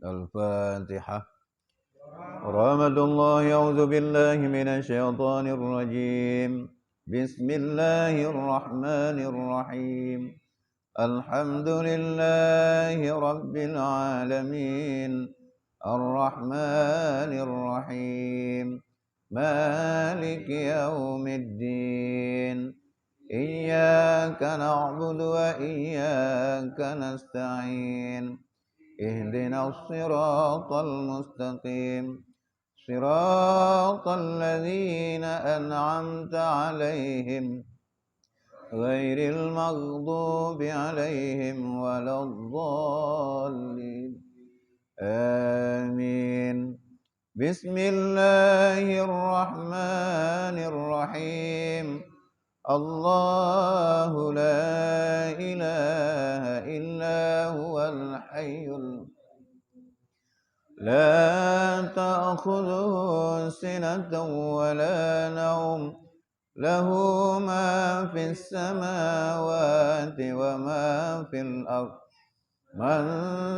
الفاتحة. رحمة الله. أعوذ بالله من الشيطان الرجيم. بسم الله الرحمن الرحيم. الحمد لله رب العالمين. الرحمن الرحيم. مالك يوم الدين. إياك نعبد وإياك نستعين. اهدنا الصراط المستقيم. صراط الذين أنعمت عليهم غير المغضوب عليهم ولا الضالين. آمين. بسم الله الرحمن الرحيم. الله لا إله إلا هو الحي لا تأخذه سنة ولا نوم له ما في السماوات وما في الأرض. من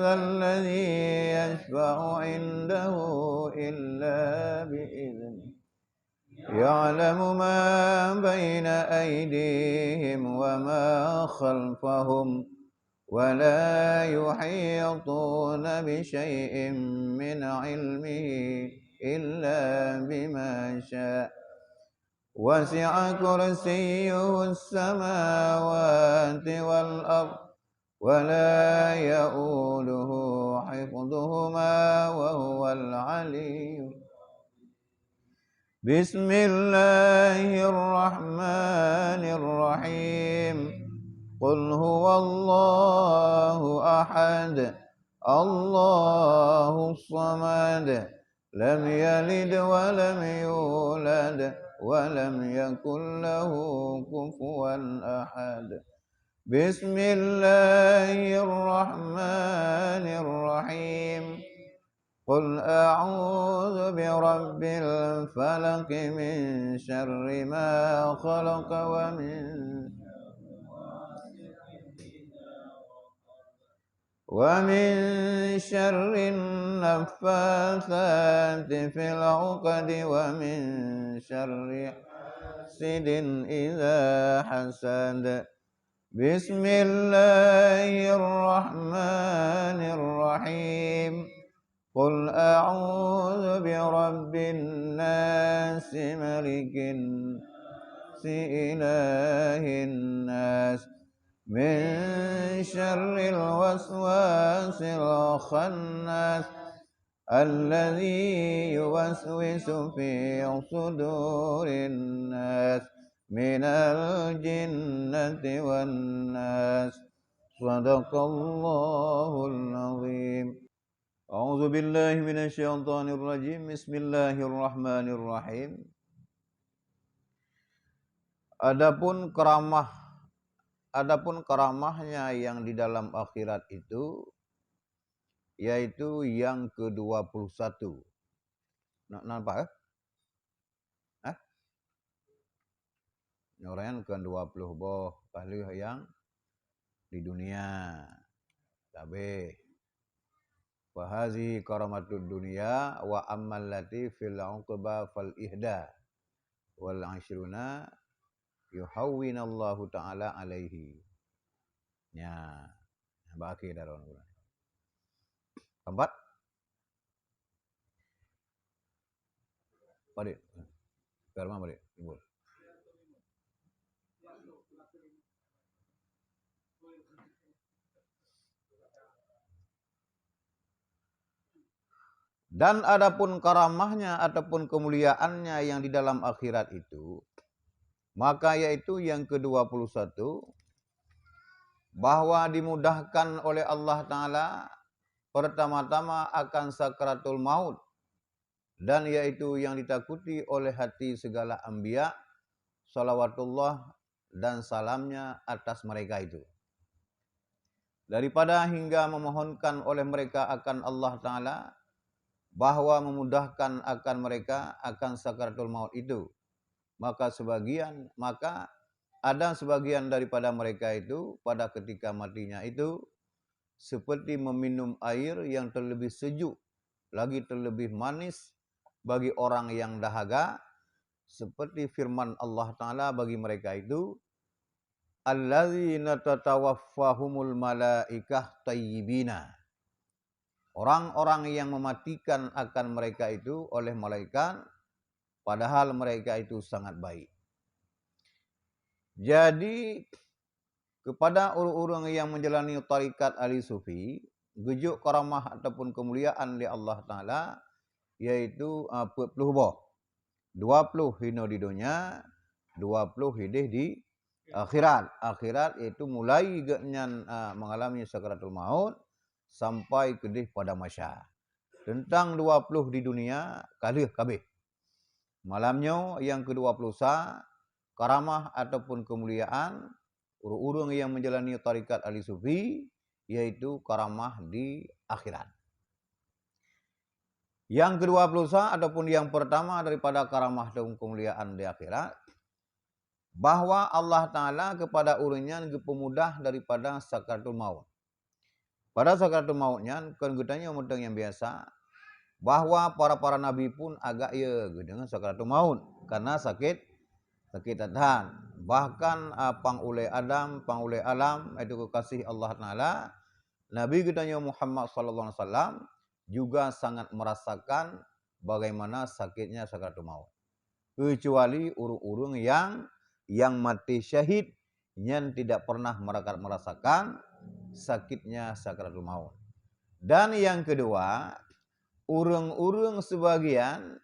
ذا الذي يشفع عنده إلا بإذنه. يعلم ما بين أيديهم وما خلفهم ولا يحيطون بشيء من علمه إلا بما شاء. وسع كرسيه السماوات والأرض ولا يؤوده حفظهما وهو العلي. بسم الله الرحمن الرحيم. قل هو الله أحد الله الصمد لم يلد ولم يولد ولم يكن له كفوا أحد. بسم الله الرحمن الرحيم. قل أعوذ برب الفلق من شر ما خلق ومن شر النفاثات في العقد ومن شر حاسد إذا حسد. بسم الله الرحمن الرحيم. قل أعوذ برب الناس ملك الناس إله الناس من شر الوسواس الخناس الذي يوسوس في صدور الناس من الجنة والناس. صدق الله العظيم. A'udzu billahi minasyaitonir rajim. Bismillahirrahmanirrahim. Adapun keramahnya yang di dalam akhirat itu yaitu yang ke-21. Nampak ya? Hah? Orang ke-20 boh ahli yang di dunia. Tabe. Wa hazihi karamatud dunya wa ammal lati fil 'uqba fal ihda wal 'ashruna yuhawwinallahu ta'ala alaihi. Ya, baki daron. Keempat. Balik. Karma balik. Ibu. Dan adapun karamahnya ataupun kemuliaannya yang di dalam akhirat itu, maka yaitu yang ke-21, bahwa dimudahkan oleh Allah Ta'ala pertama-tama akan sakratul maut, dan yaitu yang ditakuti oleh hati segala anbiya, salawatullah dan salamnya atas mereka itu. Daripada hingga memohonkan oleh mereka akan Allah Ta'ala, bahwa memudahkan akan mereka akan sakratul maut itu. Maka ada sebagian daripada mereka itu pada ketika matinya itu seperti meminum air yang terlebih sejuk, lagi terlebih manis bagi orang yang dahaga, seperti firman Allah Ta'ala bagi mereka itu, alladzina tatawaffahumul malaikah tayyibina. Orang-orang yang mematikan akan mereka itu oleh malaikat, padahal mereka itu sangat baik. Jadi, kepada orang-orang yang menjalani tarikat ahli sufi, gejuk karamah ataupun kemuliaan oleh Allah Ta'ala, yaitu 40 boh. 20 hino di dunia, 20 hidih di akhirat. Akhirat itu mulai genyan mengalami sakaratul maut sampai kedih pada masya. Tentang 20 di dunia kalih kabeh. Malamnya yang ke-20 karamah ataupun kemuliaan urung-urung yang menjalani tarikat ahli sufi, yaitu karamah di akhirat. Yang ke-20 ataupun yang pertama daripada karamah dan kemuliaan di akhirat, bahwa Allah Ta'ala kepada urungnya pemudah daripada sakaratul maut. Pada sakaratul mautnya, kegetanya umutang yang biasa, bahwa para nabi pun agak dengan sakaratul maut, karena sakit tahan. Bahkan pangulai Adam, pangulai alam, itu kekasih Allah Ta'ala, Nabi kitanya Muhammad sallallahu alaihi wasallam juga sangat merasakan bagaimana sakitnya sakaratul maut. Kecuali urung-urung yang mati syahid, yang tidak pernah merasakan sakitnya sakaratul maut. Dan yang kedua, urung-urung sebagian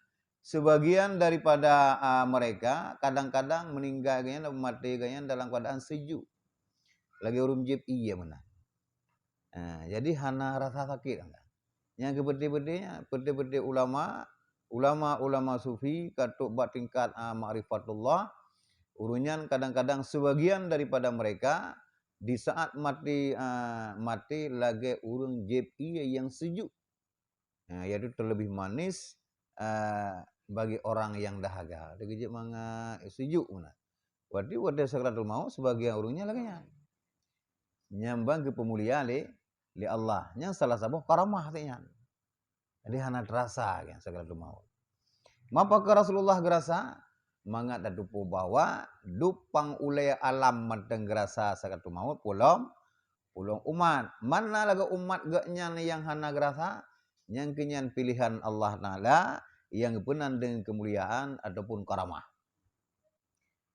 daripada mereka kadang-kadang meninggalnya dan matinya dalam keadaan sejuk. Lagi urung jib iya mana. Jadi hana rasa sakit. Yang gede-gedenya ulama sufi katuk buat tingkat ma'rifatullah, urunyan kadang-kadang sebagian daripada mereka di saat mati lagi urung jib iya yang sejuk. Yaitu terlebih manis bagi orang yang dahaga. Dia manga sejuk mana. Berarti pada sakaratul maut sebagian urungnya lagi nyambang ke pemulia li Allah. Yang salah satu karamah artinya. Jadi hana terasa yang sakaratul maut. Mapa ke Rasulullah gerasa mangat dadupu bahwa dupang ulai alam mateng gerasa sakaratul maut pulang umat. Mana laga umat gaknya yang hana gerasa? Yang kenyan pilihan Allah Ta'ala yang penan dengan kemuliaan ataupun karamah.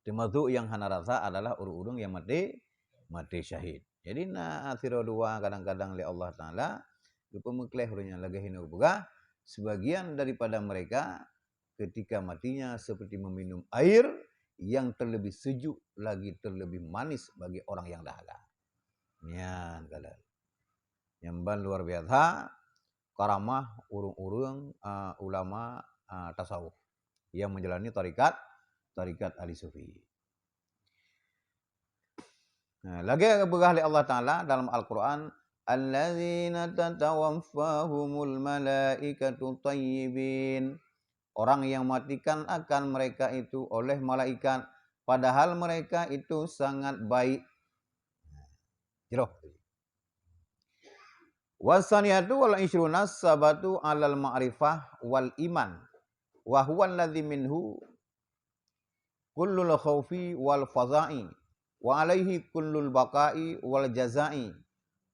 Termasuk yang hana rasa adalah urung-urung yang mati syahid. Jadi asiro dua kadang-kadang oleh Allah Ta'ala pemekleh urungnya lagi hinu buka, sebagian daripada mereka ketika matinya seperti meminum air yang terlebih sejuk lagi terlebih manis bagi orang yang dahaga. Nyan kalian. Nyamban luar biasa karamah urung-urung ulama tasawuf yang menjalani tarikat ahli sufi. Lagi berkah Allah Ta'ala dalam Al-Quran, alladzina tatawaffahumul malaikatu tayyibin. Orang yang matikan akan mereka itu oleh malaikat, padahal mereka itu sangat baik. Jeroh. Wasaniyatu wal ishruna sabatu alal ma'rifah wal iman. Wa huwa alladhi minhu kullul khawfi wal faza'i. Wa alaihi kullul baqa'i wal jaza'i.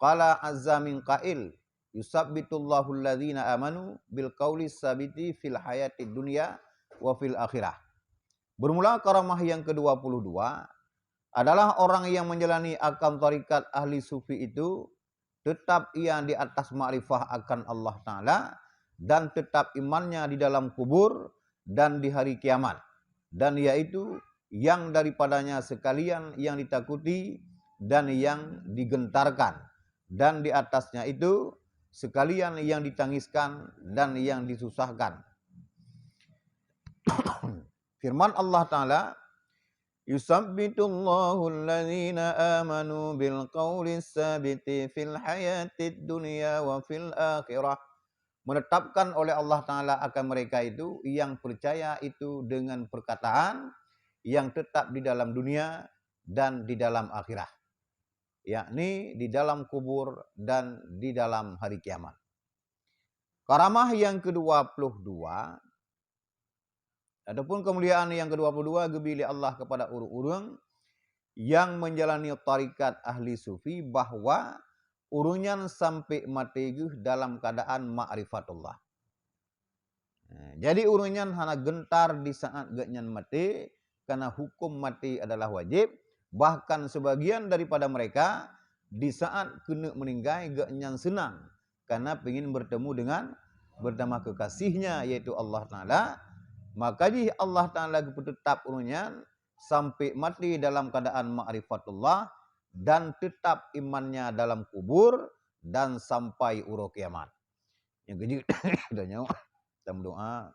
Qala azza min qail. Yusabbitullahu alladhina amanu bil qawli sabiti fil hayati dunya wa fil akhirah. Bermula karamah yang ke-22 adalah orang yang menjalani akam tarikat ahli sufi itu tetap ia di atas ma'rifah akan Allah Ta'ala dan tetap imannya di dalam kubur dan di hari kiamat. Dan yaitu yang daripadanya sekalian yang ditakuti dan yang digentarkan. Dan di atasnya itu sekalian yang ditangiskan dan yang disusahkan. Firman Allah Ta'ala, Yusabbitullahu alladhina amanu bil qawli sabiti fil hayatid dunya wa fil akhirah. Menetapkan oleh Allah Ta'ala akan mereka itu yang percaya itu dengan perkataan yang tetap di dalam dunia dan di dalam akhirat. yakni di dalam kubur dan di dalam hari kiamat. Karamah yang ke-22 adapun kemuliaan yang ke-22 gebili Allah kepada urung-urung yang menjalani tarikat ahli sufi bahwa urunyan sampai mati dalam keadaan ma'rifatullah. Jadi urunyan hana gentar di saat genyan mati karena hukum mati adalah wajib. Bahkan sebagian daripada mereka di saat kena meninggal genyan senang karena ingin bertemu dengan bersama kekasihnya yaitu Allah Ta'ala. Maka jika Allah Ta'ala tetap urunyan sampai mati dalam keadaan ma'rifatullah dan tetap imannya dalam kubur dan sampai uro kiamat. Yang keji nyawa dalam doa,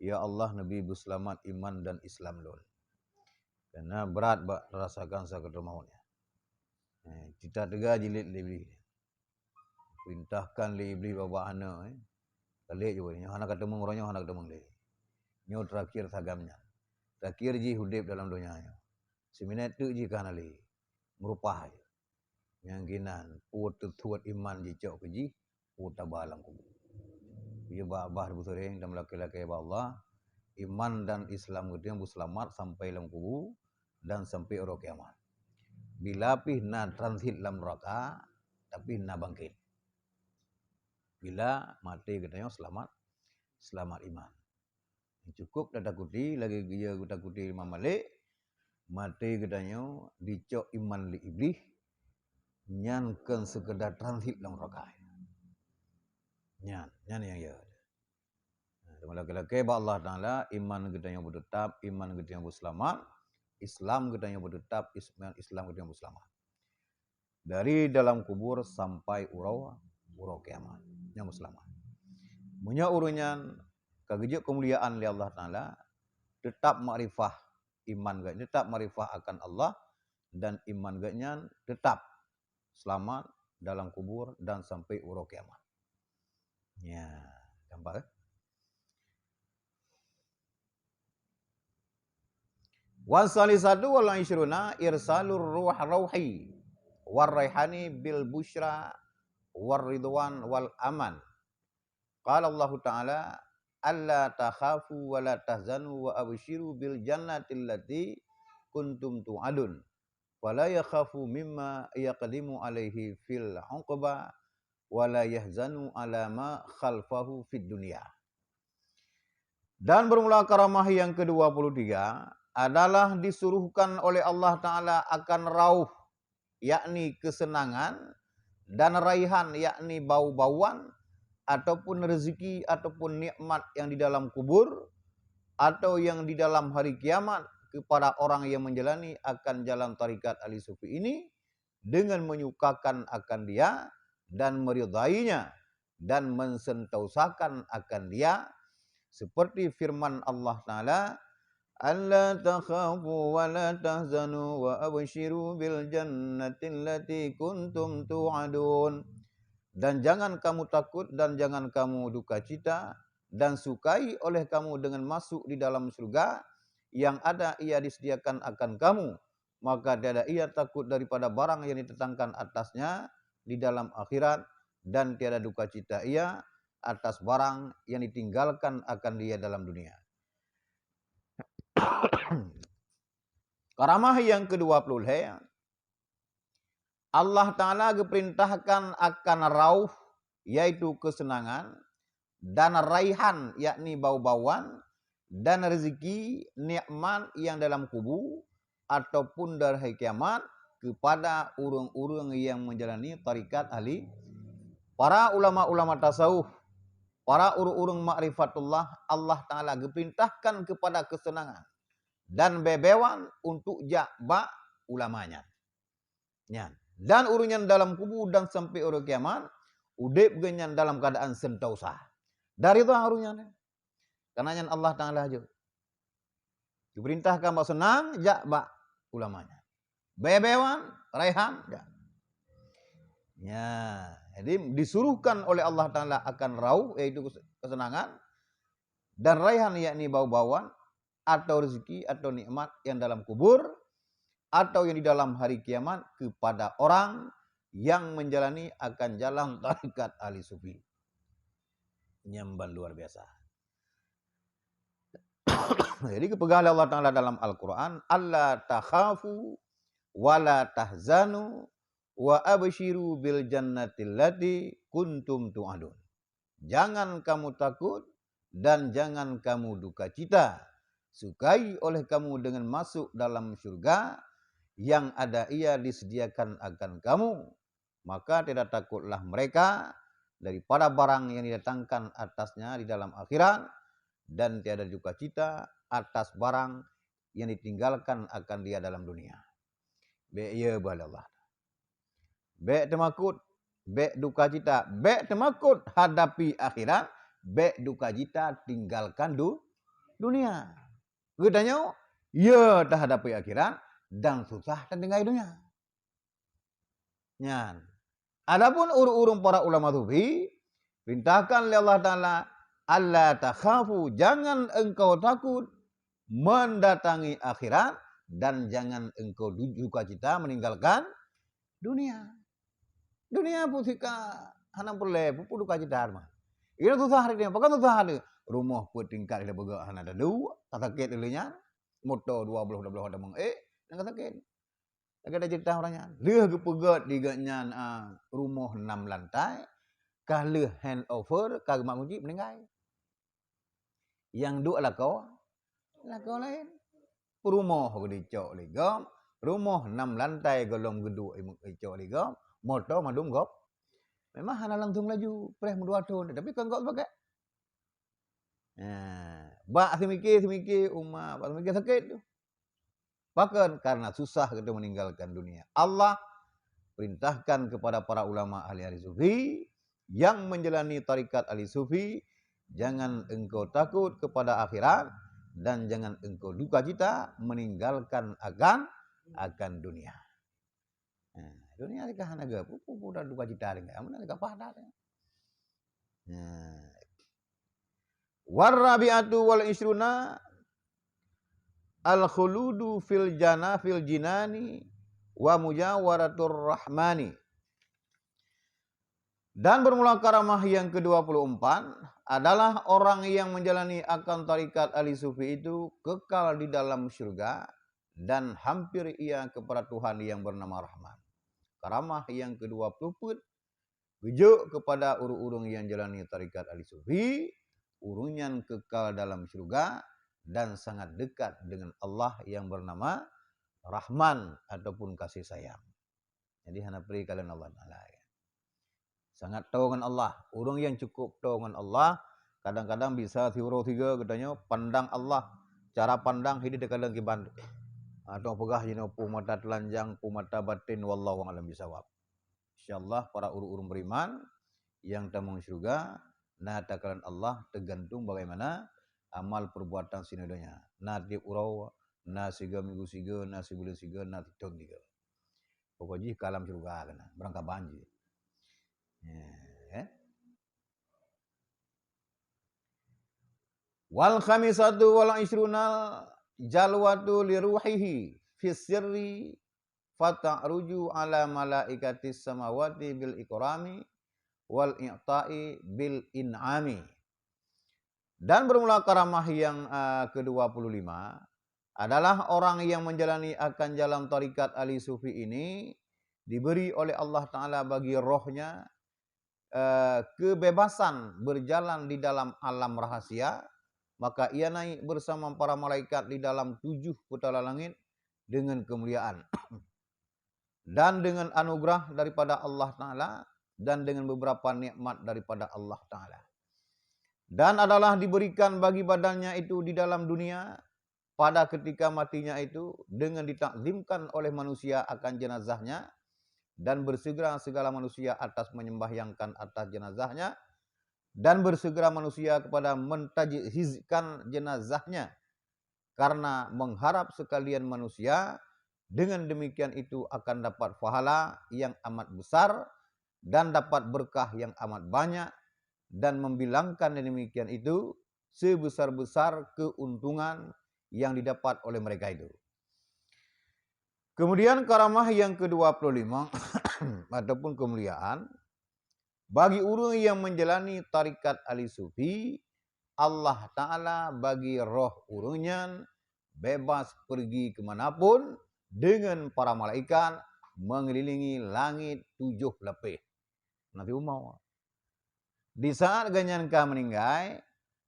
ya Allah Nabi Selamat iman dan Islam lol. Karena berat rasakan sakit mautnya. Kita tegak jilid libli. Perintahkan libli bawa anak. Kali juga ni, anak ketemu orangnya, anak ketemu lagi. Nyo terakhir sagamnya. Terakhir ji hudib dalam dunia. Seminat tu ji kan ali. Merupah. Yang ginan. Puat tuat iman ji cok ke ji. Puat tabalang kubur. Ia bah bersering dan laki-laki Allah. Iman dan Islam itu yang selamat sampai dalam kubur. Dan sampai uro kiamat. Bila pih na transit dalam neraka. Tapi na bangkit. Bila mati katanya selamat. Selamat iman. Cukup dah takuti. Lagi dia takuti Imam Malik. Mati katanya. Dicok iman li iblis. Nyankan sekedar transit dalam neraka. Nyan yang ya. Laki-laki Allah Ta'ala iman kita yang bertetap, iman kita yang berselamat, Islam kita yang bertetap, Islam kita yang berselamat. Dari dalam kubur sampai urau kiamat yang berselamat. Punya urunyan kagejuk kemuliaan li Allah Ta'ala tetap makrifah iman gaknya, tetap makrifah akan Allah dan iman gaknya tetap selamat dalam kubur dan sampai urau kiamat. Ya, gampang. Wasalisatu wal ishruna irsalur ruh rauhi warraihani bil busyra warridwan wal aman. Qala Allah Ta'ala alla takhafu wa la tahzanu wa abshiru bil jannati allati kuntum tu'adun. Wala yakhafu mimma yaqdimu alaihi fil 'uqba wala yahzanu ala ma khalfahu fid dunya. Dan bermula karamah yang ke-23 adalah disuruhkan oleh Allah Ta'ala akan rauh, yakni kesenangan, dan raihan, yakni bau-bauan, ataupun rezeki, ataupun nikmat yang di dalam kubur, atau yang di dalam hari kiamat, kepada orang yang menjalani akan jalan tarikat ahli sufi ini, dengan menyukakan akan dia, dan meridainya, dan mensentausakan akan dia, seperti firman Allah Ta'ala, alla takhafu wa la tahzanu wa abshiru bil jannati allati kuntum tu'adun. Dan jangan kamu takut dan jangan kamu duka cita dan sukai oleh kamu dengan masuk di dalam surga yang ada ia disediakan akan kamu. Maka tiada ia takut daripada barang yang ditetangkan atasnya di dalam akhirat dan tiada duka cita ia atas barang yang ditinggalkan akan dia dalam dunia. Karamah yang ke-20 Allah Ta'ala diperintahkan akan rauh yaitu kesenangan dan raihan yakni bau-bauan dan rezeki nikmat yang dalam kubur ataupun dari hari kiamat kepada urang-urang yang menjalani tarikat ahli para ulama-ulama tasawuf, para urang-urang ma'rifatullah. Allah Ta'ala diperintahkan kepada kesenangan dan bebewan untuk jakba ulamanya. Dan urunyan dalam kubur dan sampai urang kiamat, udip genyan dalam keadaan sentausa. Dari itu urunyan. Karena Allah Ta'ala aja. Diperintahkan bahawa senang, jakba ulamanya. Bebewan, raihan, ya. Jadi disuruhkan oleh Allah Ta'ala akan rauh, yaitu kesenangan, dan raihan yakni bau-bauan, atau rezeki atau nikmat yang dalam kubur, atau yang di dalam hari kiamat kepada orang yang menjalani akan jalan tarikat ahli sufi. Nyamban luar biasa. Jadi kepegangan Allah Ta'ala dalam Al-Quran, alla takhafu wa la tahzanu wa abshiru bil jannatil lati kuntum tu'adun. Jangan kamu takut dan jangan kamu duka cita. Sukai oleh kamu dengan masuk dalam syurga yang ada ia disediakan akan kamu. Maka tidak takutlah mereka daripada barang yang didatangkan atasnya di dalam akhirat. Dan tiada duka cita atas barang yang ditinggalkan akan dia dalam dunia. Be ya Allah. Be temakut, be duka cita, be temakut hadapi akhirat, be duka cita tinggalkan dunia. Gedanya ya dah hadapi akhirat dan susah tertinggal dunia. Nyan. Adapun urung-urung para ulama sufi perintahkan oleh Allah Taala, alla takhafu, jangan engkau takut mendatangi akhirat dan jangan engkau duka cita meninggalkan dunia. Dunia pun sika hanam perle pupu duka cita mah. Ira susah hari ni, pakai susah hari. Rumah pun tingkat dia begak hana ada dua, tak sakit dulunya. Motor 20 ada meng nak sakit. Lagi ada cerita orangnya. Leh ke pegat diganya rumah 6 lantai. Kah leh handover, kah mak kunci meninggal. Yang duk lah kau lain. Rumah ko dicok ligam, rumah 6 lantai golong geduk dicok ligam, motor madum gop. Memang hana langsung laju, preh mendua tahun, tapi kan gop pakai. Bak semikir umma, bak semikir sakit tu. Bahkan karena susah kita meninggalkan dunia. Allah perintahkan kepada para ulama ahli sufi yang menjalani tarikat ahli sufi, jangan engkau takut kepada akhirat dan jangan engkau duka cita meninggalkan akan dunia. Dunia ni kahana ge pupu dah duka cita dengan mana dekat pada. Warabiatu wal isruna al-khuludu fil jinani wa mujawaratur rahmani. Dan bermula karamah yang ke-24 adalah orang yang menjalani akan tarikat ahli sufi itu kekal di dalam syurga dan hampir ia kepada Tuhan yang bernama Rahman. Karamah yang ke-24 rujuk kepada urung-urung yang jalani tarikat ahli sufi, urungnya kekal dalam syurga dan sangat dekat dengan Allah yang bernama Rahman ataupun kasih sayang. Jadi hana pri kalian Allah Taala. Sangat tahu dengan Allah. Orang yang cukup tahu dengan Allah, kadang-kadang bisa tiuro 3 katanya pandang Allah. Cara pandang hidup kadang kiban. Atau pegah jino pu mata telanjang, pu mata batin, wallahu a'lam bisawab. Insyaallah para urung-urung beriman yang tamung syurga, nah takalan Allah tergantung bagaimana amal perbuatan sinodanya. Nah di urau, nah siga minggu siga, nah sebulan siga, nah tahun tiga. Pokoknya kalam syurga kana, berangkat banjir. Wal khamisatu wal isruna jalwatu li ruhihi fi sirri fata'ruju ala malaikatis samawati bil ikrami wal i'ta'i bil in'ami. Dan bermula karamah yang ke-25 adalah orang yang menjalani akan jalan tarikat ahli sufi ini diberi oleh Allah Ta'ala bagi rohnya kebebasan berjalan di dalam alam rahasia, maka ia naik bersama para malaikat di dalam 7 petala langit dengan kemuliaan dan dengan anugerah daripada Allah Ta'ala dan dengan beberapa nikmat daripada Allah Ta'ala. Dan adalah diberikan bagi badannya itu di dalam dunia pada ketika matinya itu dengan ditakzimkan oleh manusia akan jenazahnya dan bersegera segala manusia atas menyembahyangkan atas jenazahnya dan bersegera manusia kepada mentajhizkan jenazahnya karena mengharap sekalian manusia dengan demikian itu akan dapat pahala yang amat besar dan dapat berkah yang amat banyak dan membilangkan demikian itu sebesar-besar keuntungan yang didapat oleh mereka itu. Kemudian karamah yang ke-25 ataupun kemuliaan bagi orang yang menjalani tarikat Ali Sufi, Allah Ta'ala bagi roh urunnya bebas pergi kemanapun dengan para malaikat mengelilingi langit 7 lepih. Nanti umau. Di saat ganyan ka meninggal,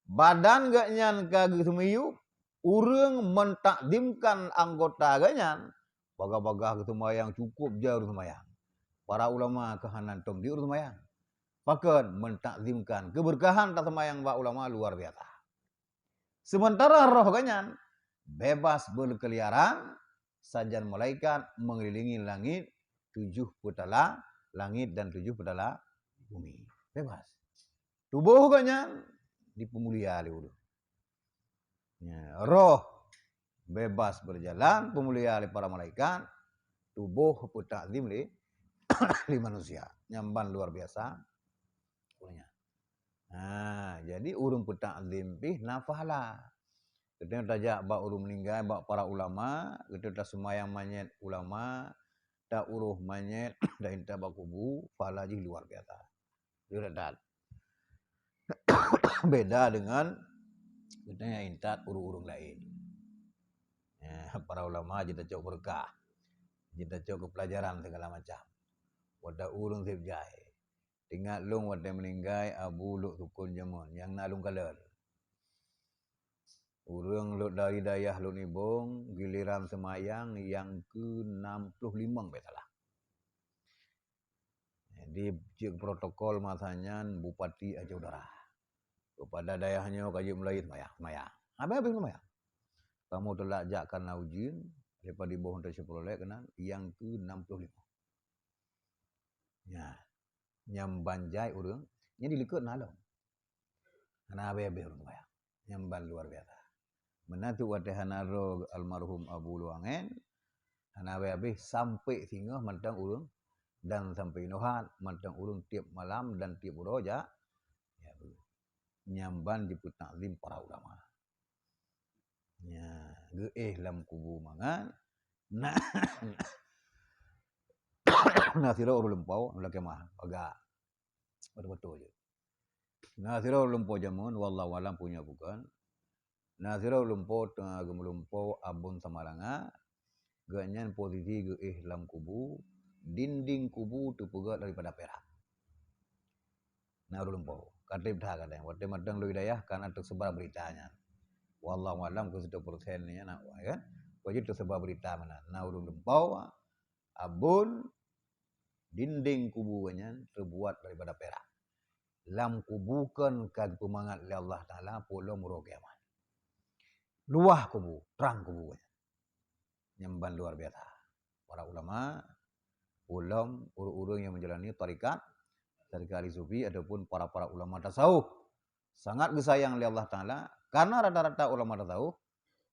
badan ganyan ka gitu urang mentakdimkan anggota ganyan, baga-baga gitu mayang cukup jauh mayang. Para ulama kehanan tom di urut mayang. Pakat mentakzimkan keberkahan tak semayang ba ulama luar biasa. Sementara roh ganyan bebas berkeliaran, sajan malaikat mengelilingi langit 7 petala langit dan 7 petala bumi. Bebas. Tubuh ganyan dipemulia oleh roh bebas berjalan, pemulia oleh para malaikat, tubuh putakzim li manusia. Nyamban luar biasa. Nah, jadi urung putakzim pih nafahala. Kita tajak bak urung meninggal, bak para ulama, kita tak semayang manyet ulama, tak uruh manyet, tak inta bak kubu, pahala ji luar biasa. Dia beda dengan kita yang intat urung-urung lain. Para ulama kita cok berkah, kita cok kepelajaran segala macam. Wadah urung sibjai. Tinggal long wadah meninggal abu luk tukun jamun yang nalung kaler. Urang luk dari dayah luk nibong giliran semayang yang ke-65 betalah. Jadi cek protokol masanya Bupati Aceh Utara. Kepada dayahnya kaji mulai semayang. Habis semayang. Kamu telah jakkan naujin daripada di bawah untuk seperoleh kena yang ke-65. Ya. Nyambanjai urang nya dilekut nalong. Ana habis urang semayang. Nyamban luar biasa. Menatu watahanaro almarhum Abu Luangen. Ana habis sampai singgah mantang urang dan sampai nohat mantang urang tiap malam dan tiap roja ya nyamban di putakzim para ulama. Ya, geeh lam kubu mangan. Nah. Nasira urang lempau laki mah agak betul je. Nasira urang lempau jamun wallahu alam punya bukan. Nasira urang lempau tengah gemelumpau abun samaranga. Ganyan posisi geeh lam kubu, dinding kubu terpegat daripada perak. Nah urang lempau. Katib dah kadang. Waktu madang lu hidayah karena tersebar beritanya. Wallahu alam ke 1% ni nak kan. Wajib tersebar berita mana. Nah urang lempau abun dinding kubunya terbuat daripada perak. Lam kubukan kag pemangat oleh Allah Ta'ala pulau murah kiamat. Luah kubu, terang kubunya. Nyamban luar biasa. Para ulama, ulama, urung-urung yang menjalani tarikat Ali Sufi ataupun para ulama tasawuf. Sangat disayang oleh Allah Ta'ala karena rata-rata ulama tasawuf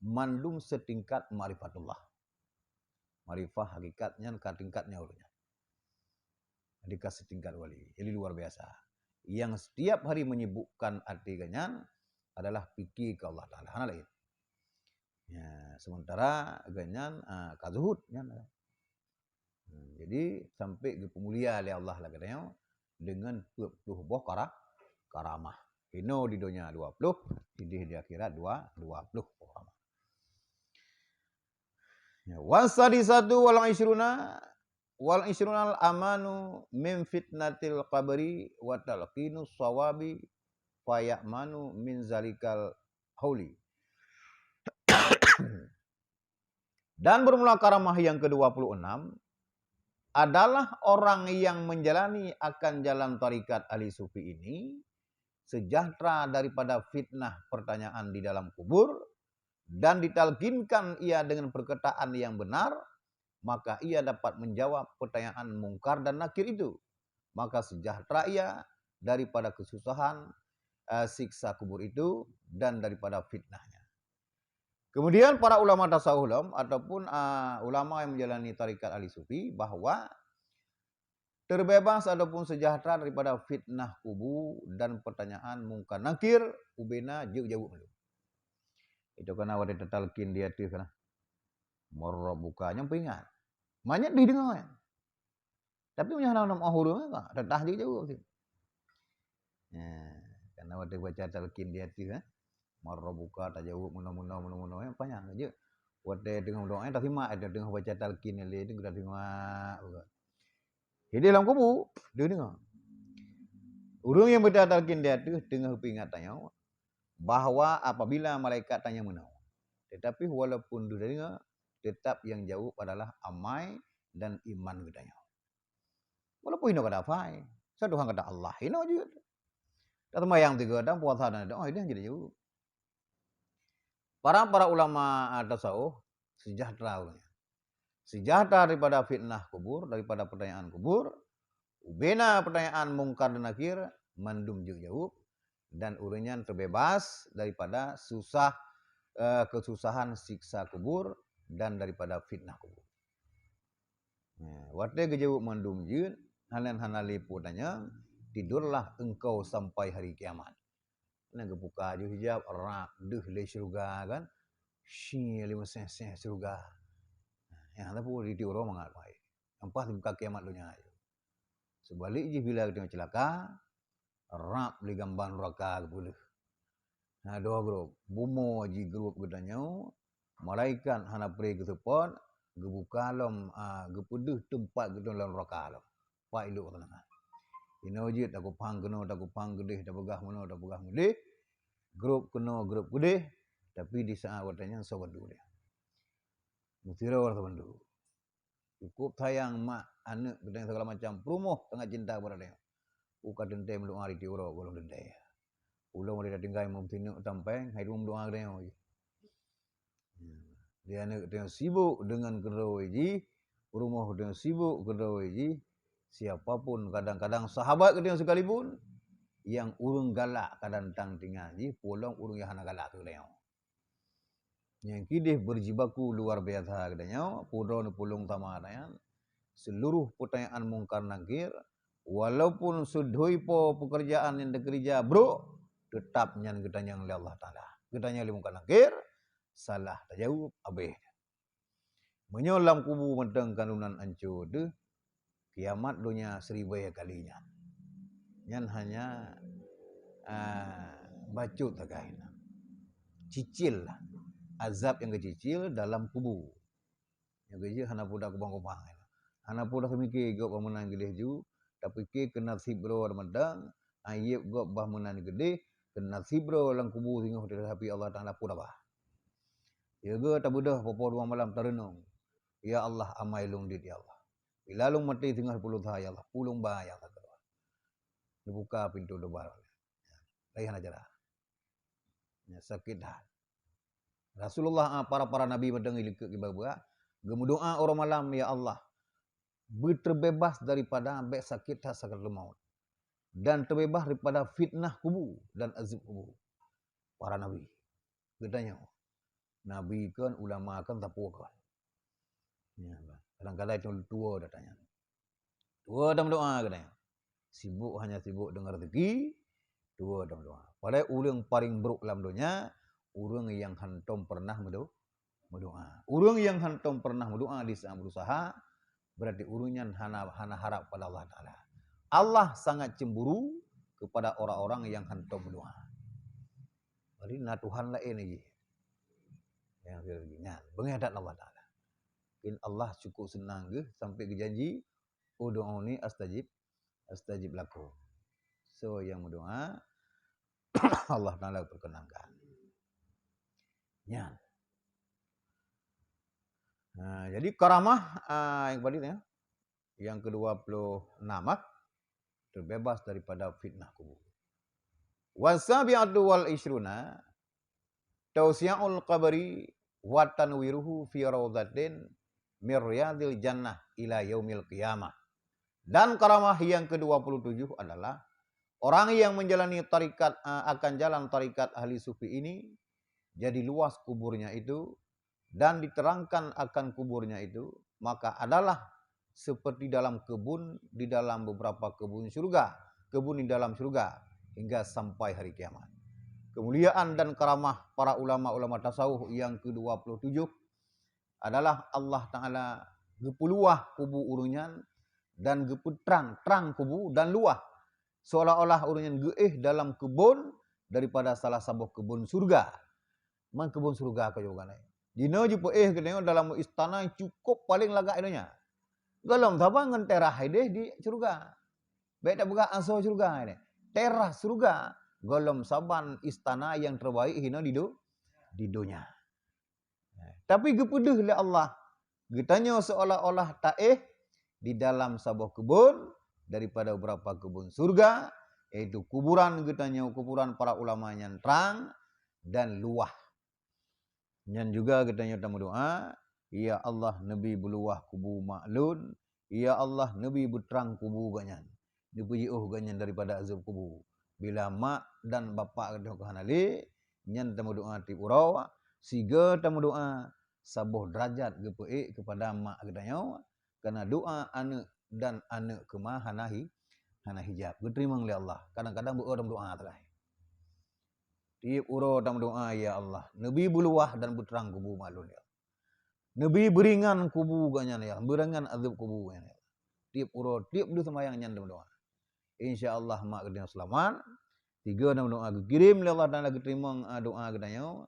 mandum setingkat ma'rifatullah. Ma'rifah hakikatnya ke tingkatnya ulunnya. Dikasih tingkat wali. Jadi luar biasa. Yang setiap hari menyibukkan arti ganyan adalah fikir ke Allah Ta'ala. Hana lain. Ya, sementara ganyan kazuhud. Jadi sampai ke pemulia oleh Allah lah katanya dengan 20 buah karamah. Ino di dunia 20, di akhirat 20 karamah. Ya, wasadisatu wal isrunal amanu min fitnatil qabri wa talqinus sawabi fayamanu min zalikal hauli. Dan bermula karamah yang ke-26 adalah orang yang menjalani akan jalan tarikat Ali Sufi ini sejahtera daripada fitnah pertanyaan di dalam kubur dan ditalkinkan ia dengan perkataan yang benar, maka ia dapat menjawab pertanyaan mungkar dan nakir itu. Maka sejahtera ia daripada kesusahan siksa kubur itu dan daripada fitnahnya. Kemudian para ulama tasawuf ataupun ulama yang menjalani tarikat Ali Sufi bahwa terbebas ataupun sejahtera daripada fitnah kubur dan pertanyaan mungkar nakir ubena jauh-jauh dulu. Itu karena waktu tetalkin dia tu kana. Morro bukanya peringat. Banyak didengar kan. Tapi punya nama huruf kan, tetah juga jauh sih. Karena waktu baca talqin dia tu kan, marrabuka tajawub muna panjang aja. Waktu dengar doa tak terima, ada dengar baca talqin ni itu tak terima. Jadi dalam kubur dia dengar. Urung yang baca talqin dia tu dengar peringatannya bahawa apabila malaikat tanya menau. Tetapi walaupun dia dengar, tetap yang jauh adalah amai dan iman katanya. Walaupun ini kata fai, saya Tuhan kata Allah, ini juga. Dan yang tiga dan puasa dan doa ini jadi jauh. Para ulama tasawuf sejahtera orangnya. Sejahtera daripada fitnah kubur, daripada pertanyaan kubur, ubena pertanyaan mungkar dan nakir, mandum jauh, dan urunyan terbebas daripada kesusahan siksa kubur dan daripada fitnah kubur. Waktu kejauh mandum jauh, hanan liputnya, tidurlah engkau sampai hari kiamat. Nak buka je hijab, rak, deh le syurga kan. Syih lima sen syurga. Yang ada pun di orang mangat baik. Empat buka kiamat dunia aja. Sebalik je bila kita celaka, rak beli gambar neraka boleh. Nah, dua grup. Bumo ji grup katanya, malaikat hana pergi ke sepon, gebuka lam, gepeduh tempat kita dalam neraka lam. Pak iluk tenang. Ino je tak kupang gedeh, tak begah mana, tak begah gedeh. Grup kena grup gedeh, tapi di saat watanya sawandu dia. Mutira warta bandu. Cukup sayang mak anak gedeng segala macam perumoh tengah cinta kepada dia. Uka dente mendoa di tiuro golong dente. Ulang dia tinggal memtinuk tampeng, hai dum doa dia. Dia anak dia sibuk dengan geroi ji, perumoh dia sibuk geroi ji. Siapapun kadang-kadang sahabat kita sekalipun yang urung galak kadang-kadang tinggal ji pulang urung yang hana galak tu dia. Yang kidih berjibaku luar biasa katanya, pudon pulung sama dia. Seluruh pertanyaan mungkar nakir, walaupun sudhui po pekerjaan yang dikerja bro, tetap nyan katanya oleh Allah Taala. Katanya oleh mungkar nakir, salah tak jawab abeh. Menyolam kubu menteng kanunan ancur tu. Kiamat dunia 1000 kalinya. Yang hanya bacut terkait. Cicil lah. Azab yang kecicil dalam kubur. Yang kecil hana pudak kubang-kubang. Hana pudak semikir gop menang gede ju. Tapi ke kena sibro ramadang. Ayib gop bah menang gede. Kena sibro dalam kubur tengok tapi Allah Ta'ala pudak bah. Ya ke tak budah popo 2 malam terenung. Ya Allah amailung dit ya Allah. Bila lu mati tengah puluh ya Allah, pulung bayang tak keluar. Dibuka pintu lebar. Layan aja dah. Sakit dah. Rasulullah para nabi mendengar likut ibadah. Gemudoa orang malam ya Allah. Terbebas daripada ambek sakit sakaratul maut. Dan terbebas daripada fitnah kubur dan azab kubur. Para nabi. Katanya. Nabi kan ulama kan tak puas. Ya, kadang-kadang itu tua datanya. Tua dalam doa katanya. Sibuk hanya sibuk dengar rezeki, tua dalam doa. Padahal orang paling buruk dalam dunia, orang yang hantom pernah berdoa. Orang yang hantom pernah berdoa di saat berusaha, berarti orangnya hana harap pada Allah Ta'ala. Allah sangat cemburu kepada orang-orang yang hantom berdoa. Jadi nah Tuhan lain lagi. Yang kira-kira. Bengadat Allah Ta'ala. In Allah cukup senang ke sampai ke janji ud'uni astajib lakum. So yang berdoa Allah Taala perkenankan. Ya. Jadi karamah yang tadi ya. Yang ke-26 terbebas daripada fitnah kubur. Wasabi'atu wal ishruna tausi'ul qabri wa tanwiruhu fi rawdatin miryadil jannah ila yaumil qiyamah. Dan karamah yang ke-27 adalah orang yang menjalani tarikat akan jalan tarikat ahli sufi ini jadi luas kuburnya itu dan diterangkan akan kuburnya itu maka adalah seperti dalam kebun di dalam beberapa kebun di dalam surga hingga sampai hari kiamat. Kemuliaan dan karamah para ulama-ulama tasawuf yang ke-27 adalah Allah Ta'ala gepeluah kubu urunyan dan gepetrang terang kubu dan luah. Seolah-olah urunyan geih dalam kebun daripada salah sebuah kebun surga. Man kebun surga kau juga naik. Dino jupo kedeng dalam istana yang cukup paling lagak inonya. Galom thapa ngan terah deh di surga. Baik tak buka aso surga ini. Teras surga. Golom saban istana yang terbaik hina di dunia. Tapi gepeduh oleh Allah. Getanya seolah-olah taih di dalam sebuah kebun daripada beberapa kebun surga, yaitu kuburan getanya kuburan para ulama yang terang dan luah. Dan juga getanya tamu doa, ya Allah Nabi beluah kubu maklun, ya Allah Nabi berterang kubu ganyan. Dipuji ganyan daripada azab kubu. Bila mak dan bapa kedua kehanali, nyan tamu doa ti urau, siga tamu doa sabuh derajat gepeik kepada mak kedanya, karena doa anak dan anak kemah hana hijab. Diterima oleh Allah. Kadang-kadang berdoa dalam doa terakhir. Tiap urau dalam doa, ya Allah. Nabi beluah dan berterang kubu malun ya. Nabi beringan kubu ganyan ya. Beringan azab kubu ganyan ya. Tiap urau, tiap du semayang nyan dalam doa. InsyaAllah mak kedanya selamat. Tiga dalam doa kirim oleh Allah dan lagi terima doa kedanya.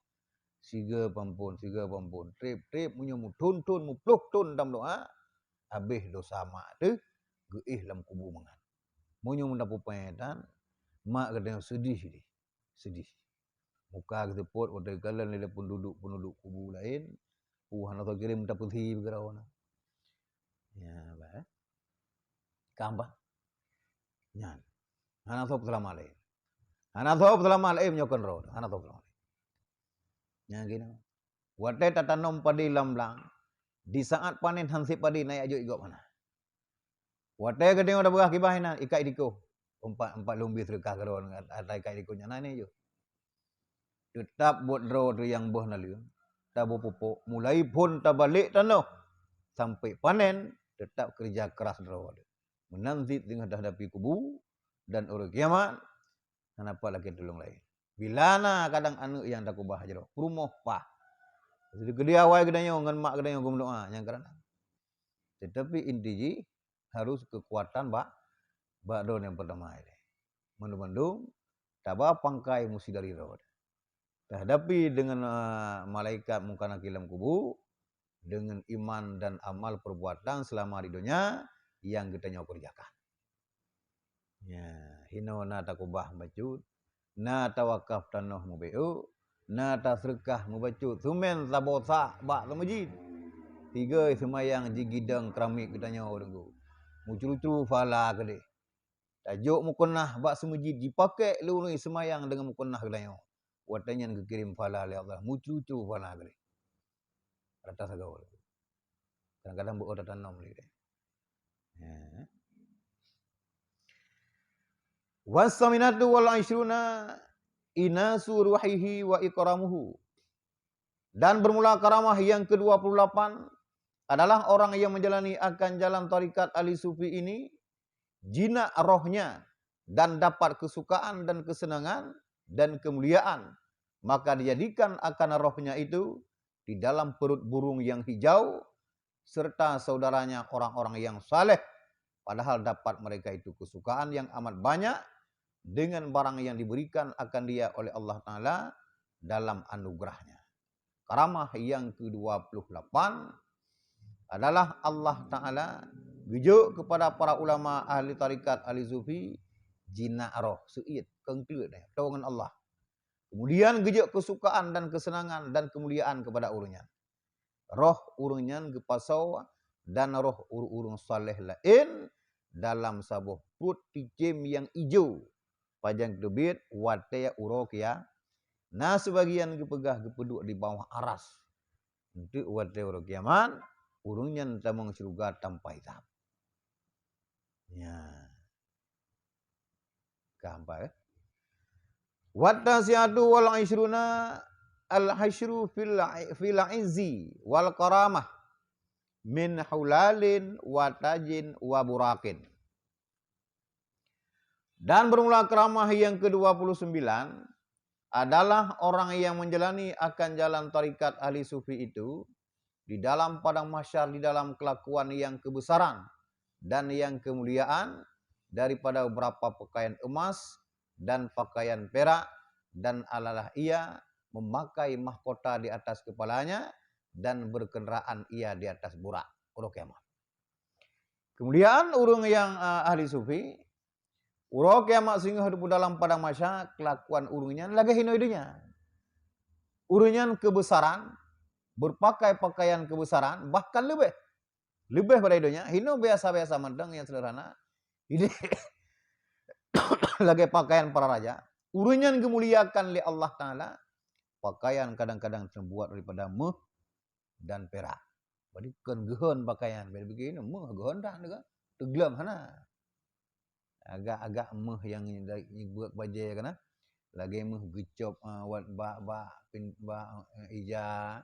Siga pampun. Trip munyo tun mu pluk tun dalam doa. Habis dosa mak tu geih dalam kubu mangan. Munyo mendapat penyetan, mak kadang sedih. Muka kita pot, waktu kalan dia pun duduk kubu lain. Hana tu kirim mendapat hi bergerawana. Ya, bah. Kambah. Nyan. Hana tu selama lain. Hana tu selama lain nyokon roh. Hana tu selama lain. Yang gini. Waktu tatanam padi lamblang. Di saat panen hansip padi naik ajuk igok mana. Waktu kadang ada berah kibahinan ikat diko. Empat lumbi serkah keron atai ikat diko nyana ni je. Tetap buat draw tu yang boh nalu. Tabu pupuk mulai pun tabalik tanah sampai panen tetap kerja keras draw. Menanti tengah hadapi kubu dan orang kiamat. Kenapa lagi tolong lain? Bilana kadang anu yang tak kubah jero. Rumah pah. Jadi gede awal gedanya ngan mak gedanya gum doa yang kerana. Tetapi intinya harus kekuatan bakdon yang pertama ini. Mendung-mendung tabah pangkai musi dari roh. Terhadapi dengan malaikat mungkana kilam kubu dengan iman dan amal perbuatan selama di dunia yang kita nyawa kerjakan. Ya, hino na takubah bacut, na tawakaf tanah mubeu, na tasrekah mubacut, sumen tabosa bak masjid. Tiga semayang jigidang keramik kita nyawa dengku. Mucuru-curu fala kede. Tajuk mukunah bak semajid dipakai luni semayang dengan mukunah kita nyawa. Watanya kekirim fala oleh Allah. Mucuru-curu fala kede. Rata sagawal. Kadang-kadang buat orang tanam lagi. Ya. Wasaminatu wal aisyuna inasu ruhihi wa ikramuhu. Dan bermula karamah yang ke-28 adalah orang yang menjalani akan jalan tarikat ahli sufi ini jinak rohnya dan dapat kesukaan dan kesenangan dan kemuliaan, maka dijadikan akan rohnya itu di dalam perut burung yang hijau serta saudaranya orang-orang yang saleh, padahal dapat mereka itu kesukaan yang amat banyak dengan barang yang diberikan akan dia oleh Allah Ta'ala dalam anugerahnya. Karamah yang ke-28 adalah Allah Ta'ala gejuk kepada para ulama ahli tarikat ahli sufi jinak roh seit kengklut tawangan Allah. Kemudian gejuk kesukaan dan kesenangan dan kemuliaan kepada urunyan. Roh urunyan gepasau dan roh urung saleh lain dalam sabuh put ticim yang hijau pajang debit wataya urokia. Nah sebagian gepegah gepeduk di bawah aras. Untuk wataya urokiaman urunyan tamang surga tanpa hisab. Ya. Gampang. Wattasiatu wal aishruna al-hasyru fil izzi wal karamah min hulalin wa tajin wa burakin. Dan bermula keramah yang ke-29 adalah orang yang menjalani akan jalan tarikat ahli sufi itu di dalam padang mahsyar, di dalam kelakuan yang kebesaran dan yang kemuliaan, daripada beberapa pakaian emas dan pakaian perak, dan alalah ia memakai mahkota di atas kepalanya dan berkendaraan ia di atas burak. Urung kiamat. Kemudian urung yang ahli sufi, urung kiamat sehingga hidup dalam padang mahsyar, kelakuan urungnya lagi hino idunya. Urungnya kebesaran, berpakai pakaian kebesaran, bahkan lebih pada idunya. Hino biasa-biasa mendeng yang sederhana. Ini lagi pakaian para raja. Urungnya kemuliakan oleh Allah Ta'ala. Pakaian kadang-kadang terbuat daripada meh dan perak. Jadi kan gehon pakaian. Begini meh gehon dah juga. Teglam sana. Agak-agak meh yang buat baju kan. Lagi meh gecop wat ba ija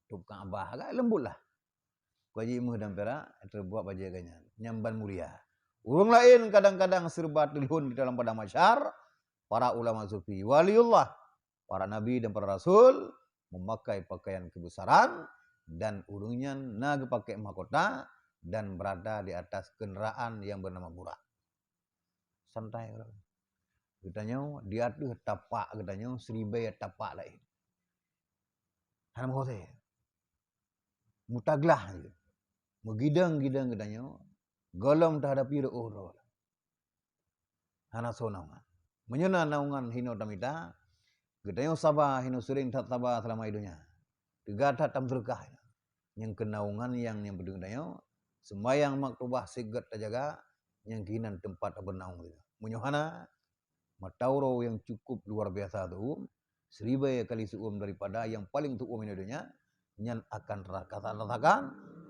tukang abah agak lembut lah. Baju meh dan perak terbuat baju ganyan. Nyamban mulia. Urung lain kadang-kadang serba telhun di dalam padang mahsyar. Para ulama sufi, waliullah, para nabi dan para rasul memakai pakaian kebesaran dan urungnya naga pakai mahkota dan berada di atas kendaraan yang bernama burak. Santai orang. Katanya dia tuh tapak, katanya seribai tapak lain. Hana mahkota. Mutaglah gitu. Megidang-gidang katanya golong terhadapi roh. Hana sonang. Menyena naungan hino tamita. Katanya sabah hino sering tak tabah selama hidupnya. Tiga tatam berkah. Yang kenaungan yang berdua katanya sembayang maktubah sigat terjaga yang kinan tempat bernaung gitu. Menyohana matauro yang cukup luar biasa tu, seribai kali seum daripada yang paling tuum ini dunia, yang akan rasakan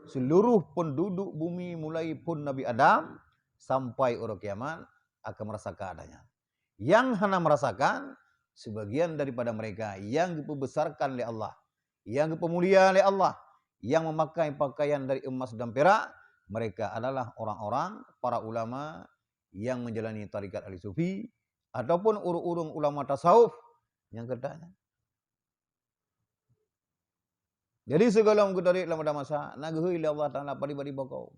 seluruh penduduk bumi mulai pun Nabi Adam sampai orang kiamat akan merasakan adanya. Yang hana merasakan sebagian daripada mereka yang dibesarkan oleh Allah, yang dipemuliaan oleh Allah, yang memakai pakaian dari emas dan perak, mereka adalah orang-orang para ulama yang menjalani tarikat ahli sufi ataupun urung-urung ulama tasawuf yang katanya. Jadi segala mengetahui dalam masa nagahui Allah Taala padi-padi bakau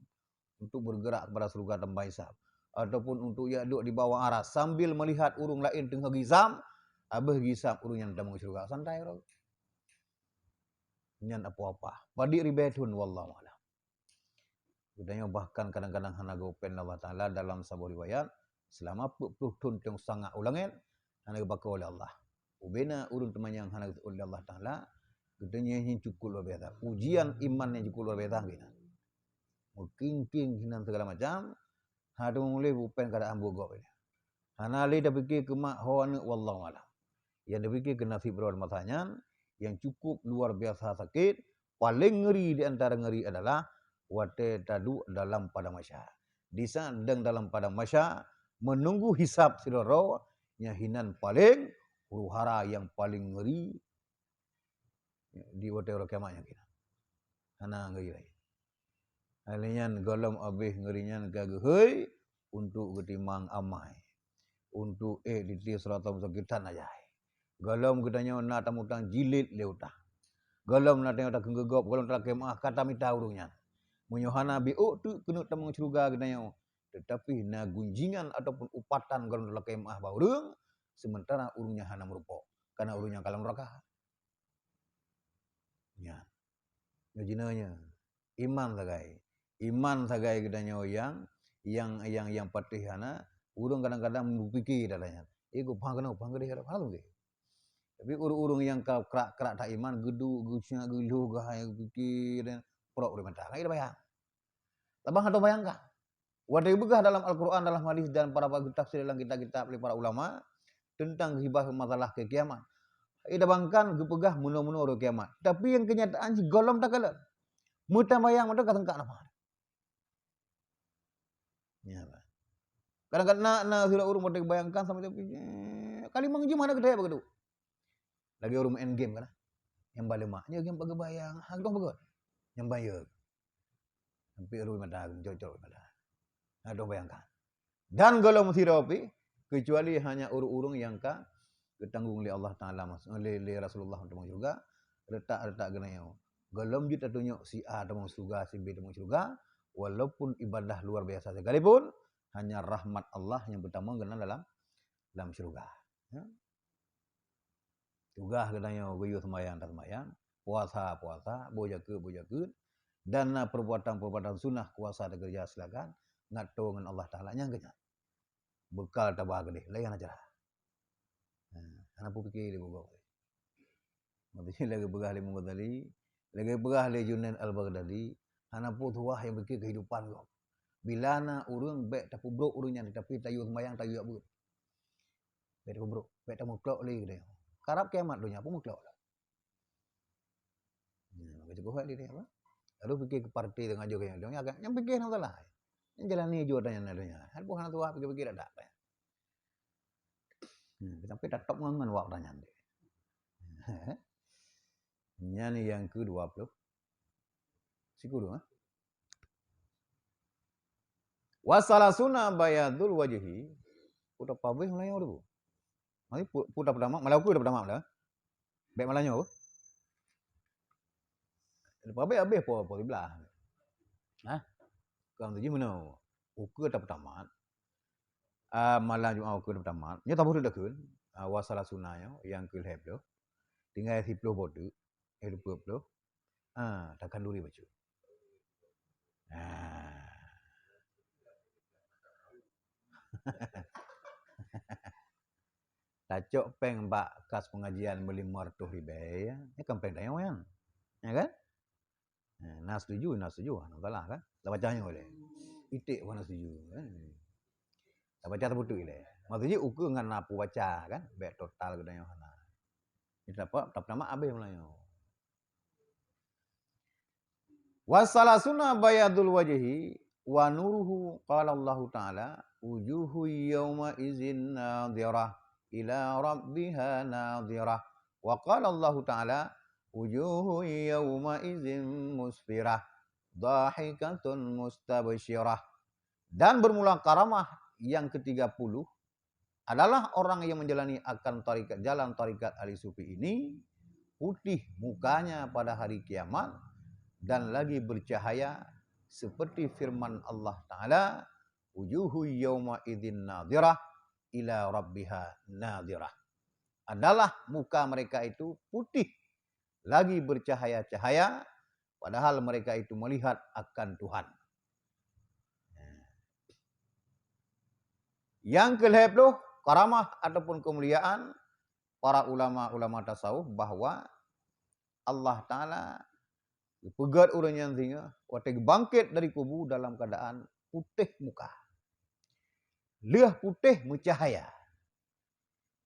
untuk bergerak kepada surga tanpa hisab ataupun untuk ia duduk di bawah aras sambil melihat urung lain tengah gisam, abah gisam urung yang dalam surga. Santai orang. Nyan apa-apa. Padi ribetun wallahu a'lam. Katanya bahkan kadang-kadang hana gopen Allah Taala dalam sebuah riwayat selama 40 tahun yang sangat ulangin hana bakau oleh Allah. Ubena urun teman yang hana oleh Allah Taala katanya yang cukup luar biasa. Ujian iman yang cukup luar biasa kita. Mungkin hinan segala macam. Hada mulai bupen keadaan bogok ini. Hana ali dah fikir kemak hawana wallahu a'lam. Yang dah fikir kena fibroid matanya yang cukup luar biasa sakit, paling ngeri di antara ngeri adalah wate tadu dalam padang mahsyar. Di sana dalam padang mahsyar menunggu hisab siloro yang hinan paling huru-hara yang paling ngeri di wate orang kiamatnya kita. Hana ngeri lagi. Halian golong abih ngerinya gagahoi untuk ketimang amai. Untuk di seratam sakitan aja. Golong katanya nak tamutang jilid leutah. Golong nak tengok tak gegop, golong tak kemah kata minta urungnya. Munyohana biu tu kena tamung surga katanya. Tetapi na gunjingan ataupun upatan golong tak kemah baurung sementara urungnya hana merupa. Karena urungnya kalam neraka. Ya. Ngejinanya iman sagai. Iman sagai katanya yang patih hana urung kadang-kadang berfikir dadanya. Iku pangkena dia harap halu ke. Tapi urung-urung yang kerak-kerak tak iman gedu gusnya gelu gah yang fikir dan prok urang mentah. Ngai bayang. Tabang atau bayangkan. Wadai begah dalam Al-Qur'an dalam hadis dan para tafsir dalam kitab-kitab oleh para ulama tentang hibah masalah ke kiamat. Ida bangkan gepegah muno-muno ro kiamat. Tapi yang kenyataan si golom tak kalah. Muta bayang muta katengkak nama. Ya, kadang-kadang nak sila urung mesti bayangkan sampai tapi kali mangji mana gede begitu. Lagi urung main game kan. Yang balik maknya game bagi bayang, hang dong begitu. Yang bayar. Sampai urung mata jojol mata. Dong bayangkan. Dan kalau mesti rapi kecuali hanya urung-urung yang ketanggung oleh Allah Taala oleh Rasulullah untuk juga letak genayau Gelem kita tunjuk si A temu surga, si B temu surga, walaupun ibadah luar biasa sekalipun, hanya rahmat Allah yang pertama kena dalam surga. Ya. Tugas katanya goyo sembahyang tak sembahyang, puasa, bojaga, dan perbuatan sunnah kuasa ada kerja silakan, ngato dengan Allah Ta'ala nyangkanya. Bekal tabah gede, layan aja. Anak pun fikir dia buat. Maksudnya lagi begah le Mughazali, lagi begah le Junaid Al-Baghdadi, anak pun tuah yang fikir kehidupan kau. Bila na urang baik tapi bro urangnya tapi tayu sembahyang tayu abut. Baik bro, baik tamu klok le dia. Karap kiamat dunia pun klok. Begitu kau dia apa? Lalu fikir ke parti dengan ajo yang dia agak yang fikir nak salah. Yang jalan ni jo tanya dunia. Hal bukan tuah fikir ada. Tapi tak top ngangan wak pertanyaan dia. Nyanyi yang ke-20. Sikuru, Wasalasuna bayadul wajhi. Putar pabih Melayu dulu. Mari putar pertama, Melayu dah pertama dah. Baik Melayu. Pabih habis apa di belah. Kau tu je mana? Ukur dah pertama. Malam Jumaat ukur dah pertama. Nya tak boleh dah kun. Wasalasuna yang ke-10 tu. Tinggal 10 bodoh. 20. Takkan duri baju. Tacok peng bak kas pengajian beli martuh ribai ya. Ini kan peng tayang yang. Ya kan? Nas setuju. Salah kan? Tak bacanya boleh. Itik pun nas setuju kan. Tak baca tak betul le. Maksudnya ukur dengan apa baca kan? Baik total ke dayang hana. Ini dapat tak nama habis Melayu. Wasalasuna bayadul wajhi wa nuruhu qala Allah Ta'ala wujuhu yawma izin nadhirah ila rabbiha nadhirah wa qala Allah Ta'ala wujuhu yawma izin musfirah dhahikatun mustabshirah. Dan bermula karamah yang ke-30 adalah orang yang menjalani akan jalan tarikat ahli sufi ini putih mukanya pada hari kiamat dan lagi bercahaya seperti firman Allah Ta'ala wujuhu yawma idzin nadhirah ila rabbiha nadhirah. Adalah muka mereka itu putih lagi bercahaya-cahaya padahal mereka itu melihat akan Tuhan. Yang ke-10 karamah ataupun kemuliaan para ulama-ulama tasawuf bahwa Allah Ta'ala pegat orang yang tinggal, waktu bangkit dari kubur dalam keadaan putih muka. Liah putih mencahaya.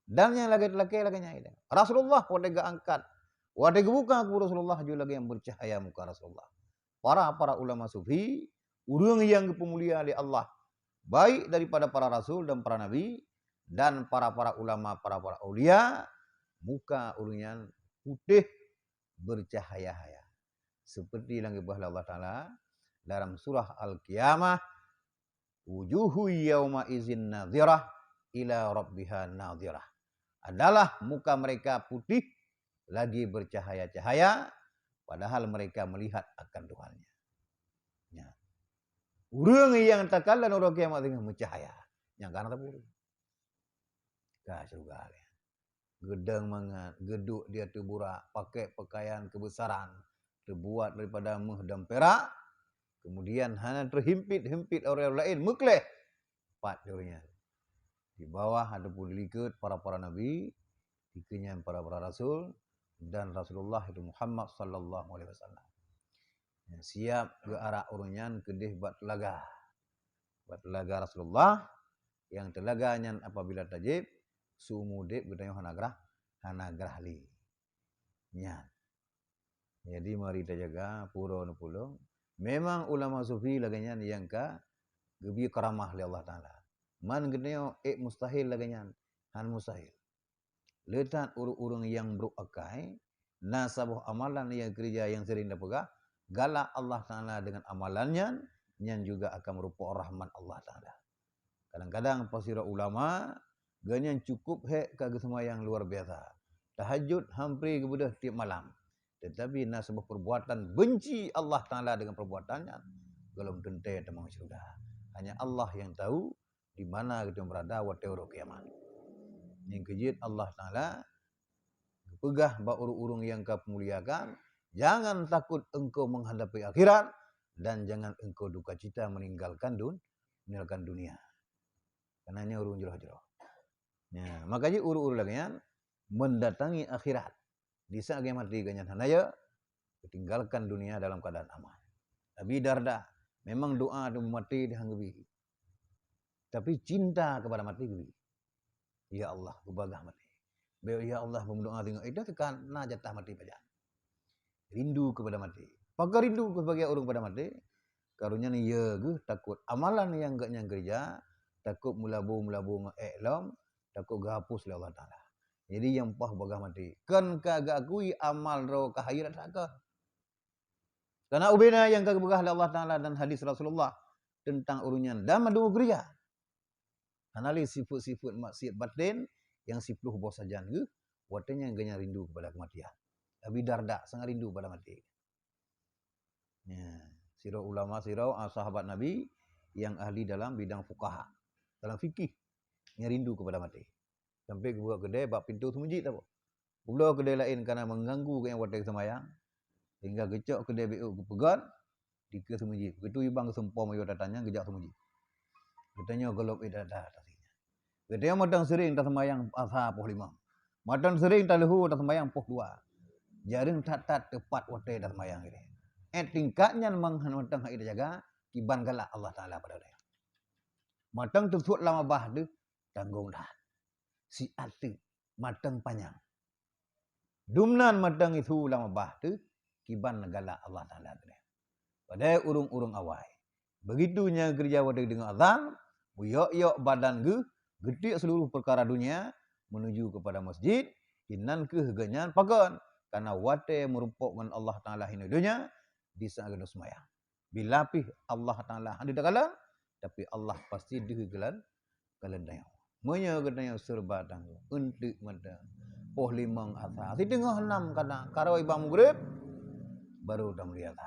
Dan yang lagi-lagi ini. Rasulullah waktu angkat. Waktu buka kubur Rasulullah juga lagi yang bercahaya muka Rasulullah. Para ulama sufi, orang yang pemulia oleh Allah. Baik daripada para rasul dan para nabi. Dan para ulama, para aulia. Muka orang yang putih bercahaya-haya. Seperti yang dibahas Allah Ta'ala dalam surah Al-Qiyamah. Wujuhu yawma izin nadhirah ila rabbiha nadhirah. Adalah muka mereka putih lagi bercahaya-cahaya padahal mereka melihat akan Tuhannya. Ya. Orang yang takalan orang kiamat dengan bercahaya. Yang karena tak boleh. Surga. Gedang mangat, geduk dia terburak, pakai pakaian kebesaran. Terbuat daripada meh dan perak, kemudian hanya terhimpit orang lain, mekleh. Empat durinya. Di bawah ada pun dilikat para nabi, dikenyang para rasul, dan Rasulullah itu Muhammad sallallahu alaihi wasallam. Siap ke arah orangnya kedih buat telaga. Buat telaga Rasulullah, yang telaganya apabila tajib, sumudip gedanya hanagrah li. Nya. Jadi mari kita jaga pura pulau. Memang ulama sufi laganya yang gebi karamah oleh Allah Ta'ala. Man geneo mustahil laganya. Han mustahil. Letak urung-urung yang berukai. Nasabuh amalan yang kerja yang sering dapegah. Galak Allah Ta'ala dengan amalannya. Yang juga akan merupakan rahmat Allah Ta'ala. Kadang-kadang pasira ulama. Ganyan cukup kagak semua yang luar biasa. Tahajud hampir kemudah tiap malam. Tetapi nasabah perbuatan benci Allah Ta'ala dengan perbuatannya, belum tentu temang syurga. Hanya Allah yang tahu di mana kita berada waktu uruk kiamat. Yang kejid Allah Ta'ala pegah ba urung-urung yang kau muliakan, jangan takut engkau menghadapi akhirat dan jangan engkau duka cita meninggalkan dunia. Karena urung jero-jero. Ya, makanya urung-urung lagian mendatangi akhirat. Di saat dia mati ganyan hanaya, tinggalkan dunia dalam keadaan aman. Abi Darda, memang doa itu mati dihanggebi. Tapi cinta kepada mati gebi. Ya Allah, kubagah mati. Ya Allah, berdoa tengok itu tekan na jatah mati saja. Rindu kepada mati. Pakai rindu sebagai orang pada mati. Karunya ni ya ge takut amalan yang gak nyang kerja, takut mulabu iklam, takut gahapus oleh Allah Taala. Jadi yang pah bagah mati. Kan kagak akui amal ro kahayat sakah. Karena ubina yang kagak bagah oleh Allah Taala dan hadis Rasulullah tentang urunyan dan madu kerja. Analis sifat-sifat maksiat batin yang 10 bos saja ge, watanya ganya rindu kepada kematian. Abi Darda sangat rindu pada mati. Ya, sirau ulama, sirau sahabat Nabi yang ahli dalam bidang fuqaha, dalam fikih, yang rindu kepada mati. Sampai ke buka kedai, bak pintu semuji tak apa. Pula kedai lain kerana mengganggu yang wadah semayang, hingga gecok kedai BU kepegat, dika semuji. Begitu ibang sempom ayo datanya gejak semuji. Katanya golop dah. Katanya madang sering tak semayang asa poh 5. Madang sering tak lehu tak semayang poh 2. Jaring tak tepat wadah tak semayang ini. Tingkatnya menghanutang hak ida jaga kiban galak Allah Taala pada dia. Matang tersut lama bah tu tanggung dah. Si ati matang panjang. Dumnan matang itu lama bah tu kiban galak Allah Taala dia. Pada urung-urung awai. Begitunya kerja wadah dengan azan, buyok-yok badan ge, gede seluruh perkara dunia menuju kepada masjid, inan ke ganyan pagan karena wadah merupakan Allah Taala hina dunia di saat genus sembahyang. Bila pih Allah Taala hadir dalam, tapi Allah pasti digelan kalendayo. Monya gedanya serba tanggung. Untuk mata poh 5 asa. Si tengah 6 kana karo ibang maghrib baru dah melihat.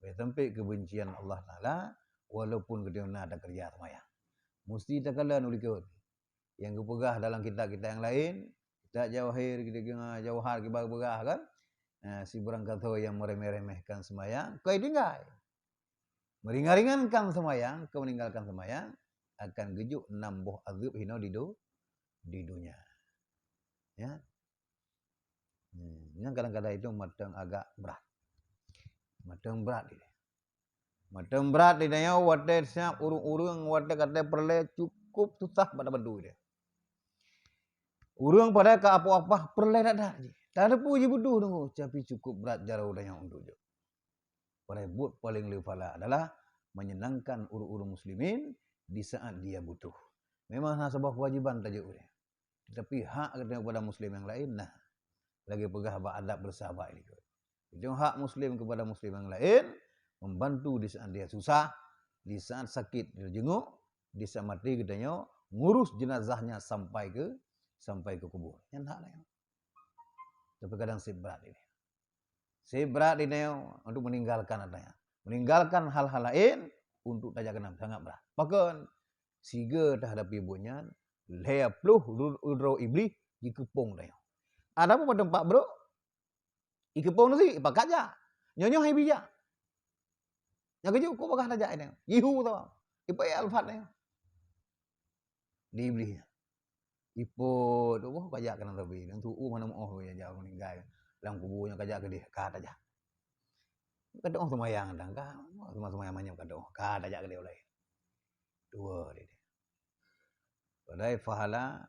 Ya, sampai kebencian Allah Taala walaupun kedena ada kerja sembahyang. Mesti tak kala nulikut. Yang kepegah dalam kitab-kitab yang lain, kitab Jawahir, kita Jawahar kibah-begah kan? Si burang kata yang meremeh-remehkan sembahyang, kau tinggal. Meringan-ringankan sembahyang, kau meninggalkan sembahyang, akan gejuk 6 buah azab hina di dunia. Ya. Yang kadang-kadang itu matang agak berat. Matang berat ini. Matang berat ini ya, wadah siap urung-urung, wadah kata perle cukup susah pada bantu dia. Urung pada ke apa-apa perle tak ada. Tak ada puji buduh tunggu, tapi cukup berat jarau dan yang untuk je. Perebut paling lefala adalah menyenangkan urung-urung muslimin di saat dia butuh. Memang sebuah kewajiban tajuk dia. Tapi hak kepada muslim yang lain, nah lagi pegah adab bersahabat ini. Itu hak muslim kepada muslim yang lain, membantu di saat dia susah, di saat sakit dia jenguk, di saat mati katanya ngurus jenazahnya sampai ke kubur. Yang hak lain. Tapi kadang berat ini. Berat ini untuk meninggalkan adanya. Meninggalkan hal-hal lain untuk tajak kenam. Sangat berat. Bahkan, siga terhadap ibunya, lea pluh udro iblis, dikepung dia. Ada pun tempat bro, ikepung tu si, pakat je. Nyonya hai bijak. Yang kejuk, kau bakal tajak ini. Ihu tau. Ipa alfat ni. Di iblisnya. Ipo tu kajak kena tapi nang tu mana mau ya jauh meninggal dalam kuburnya kajak ke dia kat aja kadang semayang dah kan semayang banyak kadang kat aja ke dia oleh dua dia padai pahala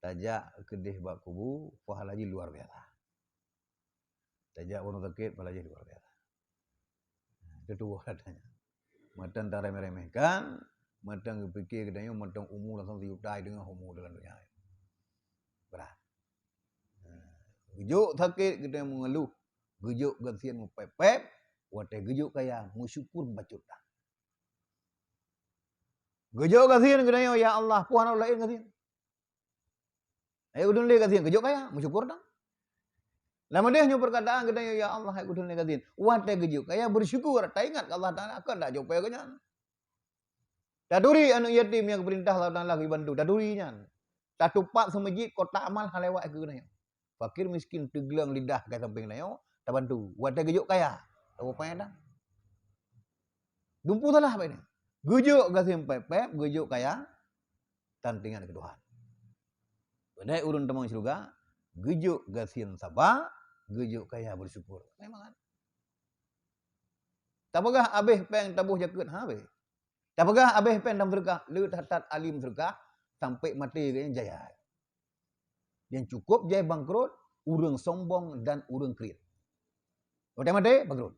tajak ke dia bak kubur pahala ji luar biasa tajak orang sakit pahala ji luar biasa itu dua katanya matan tak remeh-remehkan matang fikir katanya matang umur langsung diutai dengan umur dalam dunia. Berat. Gejuk sakit kita mengeluh. Gejuk gantian mepepep. Wadah gejuk kaya musyukur bacut dah. Gejuk gantian katanya ya Allah puan Allah lain gantian. Ayo udun le gantian gejuk kaya musyukur dah. Nama dia hanya perkataan katanya ya Allah aku dunia katin. Wate gejuk kaya bersyukur tak ingat Allah Taala akan dak jauh kanya. Daduri anu yatim yang perintah Allah Taala bantu dadurinya. Tak tupak semajid kota amal halewat ke kena. Fakir miskin teglang lidah ke samping nayo tak bantu. Wate gejuk kaya. Tak apa dah. Dumpu salah apa ini. Gejuk ke sampai pep gejuk kaya tantingan ke Tuhan. Badai urun temang surga gejuk ke sin sabar gejuk kaya bersyukur. Memang kan. Tak pegah abih peng tabuh jakut habis. Tak pegah abih peng dalam surga, le tatat alim surga sampai mati ke jaya. Yang cukup jaya bangkrut, urang sombong dan urang kerit. Udah mati bangkrut.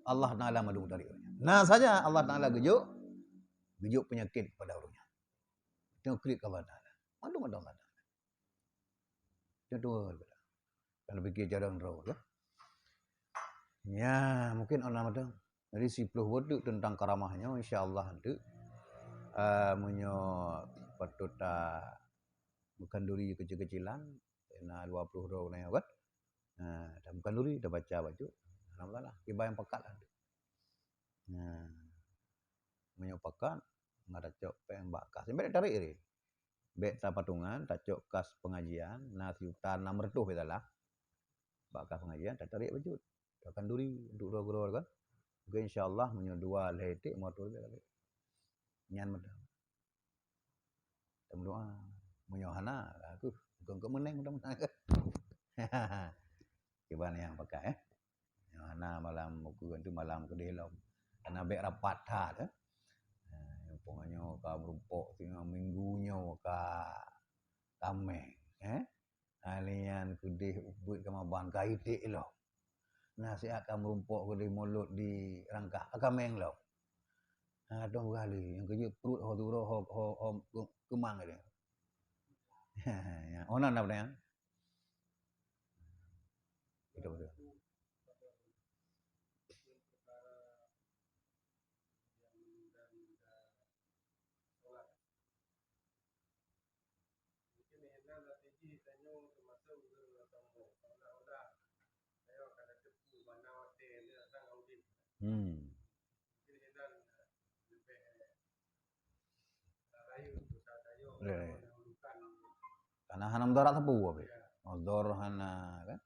Allah Taala madu dari orangnya. Nah saja Allah Taala gejuk penyakit pada orangnya. Tengok kerit ke Allah Taala. Madu Allah Taala. Itu kalau fikir jarang tahu ya. Ya, mungkin orang ada. Jadi 10 waduk tentang karamahnya insya-Allah nanti munyo patut bukan duri kecil-kecilan na 20 ro na kan. Dah bukan duri dah baca baju. Alhamdulillah tiba yang pekat lah. Munyo pekat ngada cok peng bakas. Sampai tarik ni. Bek ta patungan tak cok kas pengajian na hutan na mertuh betalah. Bakas pengajian tak tarik baju. Akan duri untuk guru kan. Mungkin insya-Allah munyo 2 letik motor dia kali. Nyan mudah. Kita berdoa. Munyo hana aku bukan ke meneng mudah-mudahan. Kiban yang pakai Munyo hana malam muku itu malam kedih lom. Karena bek rapat ha tu. Punganyo ka berumpok tengah minggunyo ka tameng. Alian kedih ubut ke mabang kaitik lo. Nasi akan merumpok ke di mulut di rangkah akan menglau. Dong kali yang kerja perut ho turo ho kemang dia. Ya, onan apa dia? Betul. Karena hanam darat tepu apa? Odor hana kan?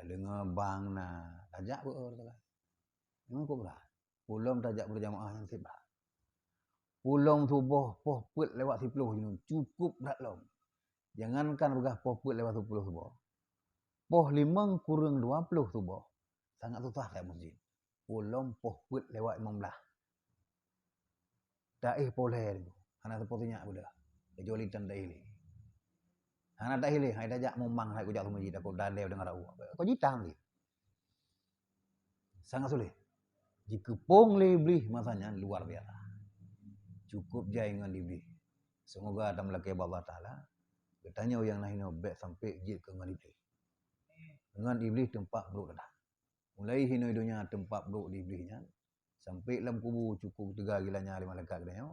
Dengar bang na tajak ber tu lah. Memang kau belah. Pulang tajak berjamaah yang sibah. Pulang subuh poh put lewat 10 jenuh. Cukup dak long. Jangankan begah poh put lewat 10 subuh. Poh 5 kurang 20 subuh. Sangat susah kat masjid. Pulang poh put lewat 15. Daih boleh tu. Hana sepertinya sudah. Kecuali tanda ini. Hana tak hilih, hai tajak memang hai kujak tu masjid aku dalai dengar aku. Kau jitang ni. Sangat sulit. Jika pong lebih masanya luar biasa. Cukup jai dengan lebih. Semoga ada melaki Allah Taala. Bertanya yang lain baik sampai jid ke dengan iblis. Dengan iblis tempat buruk dah. Mulai hina dunia tempat buruk di iblisnya. Sampai dalam kubur cukup 3 gilanya 5 malaikat dia.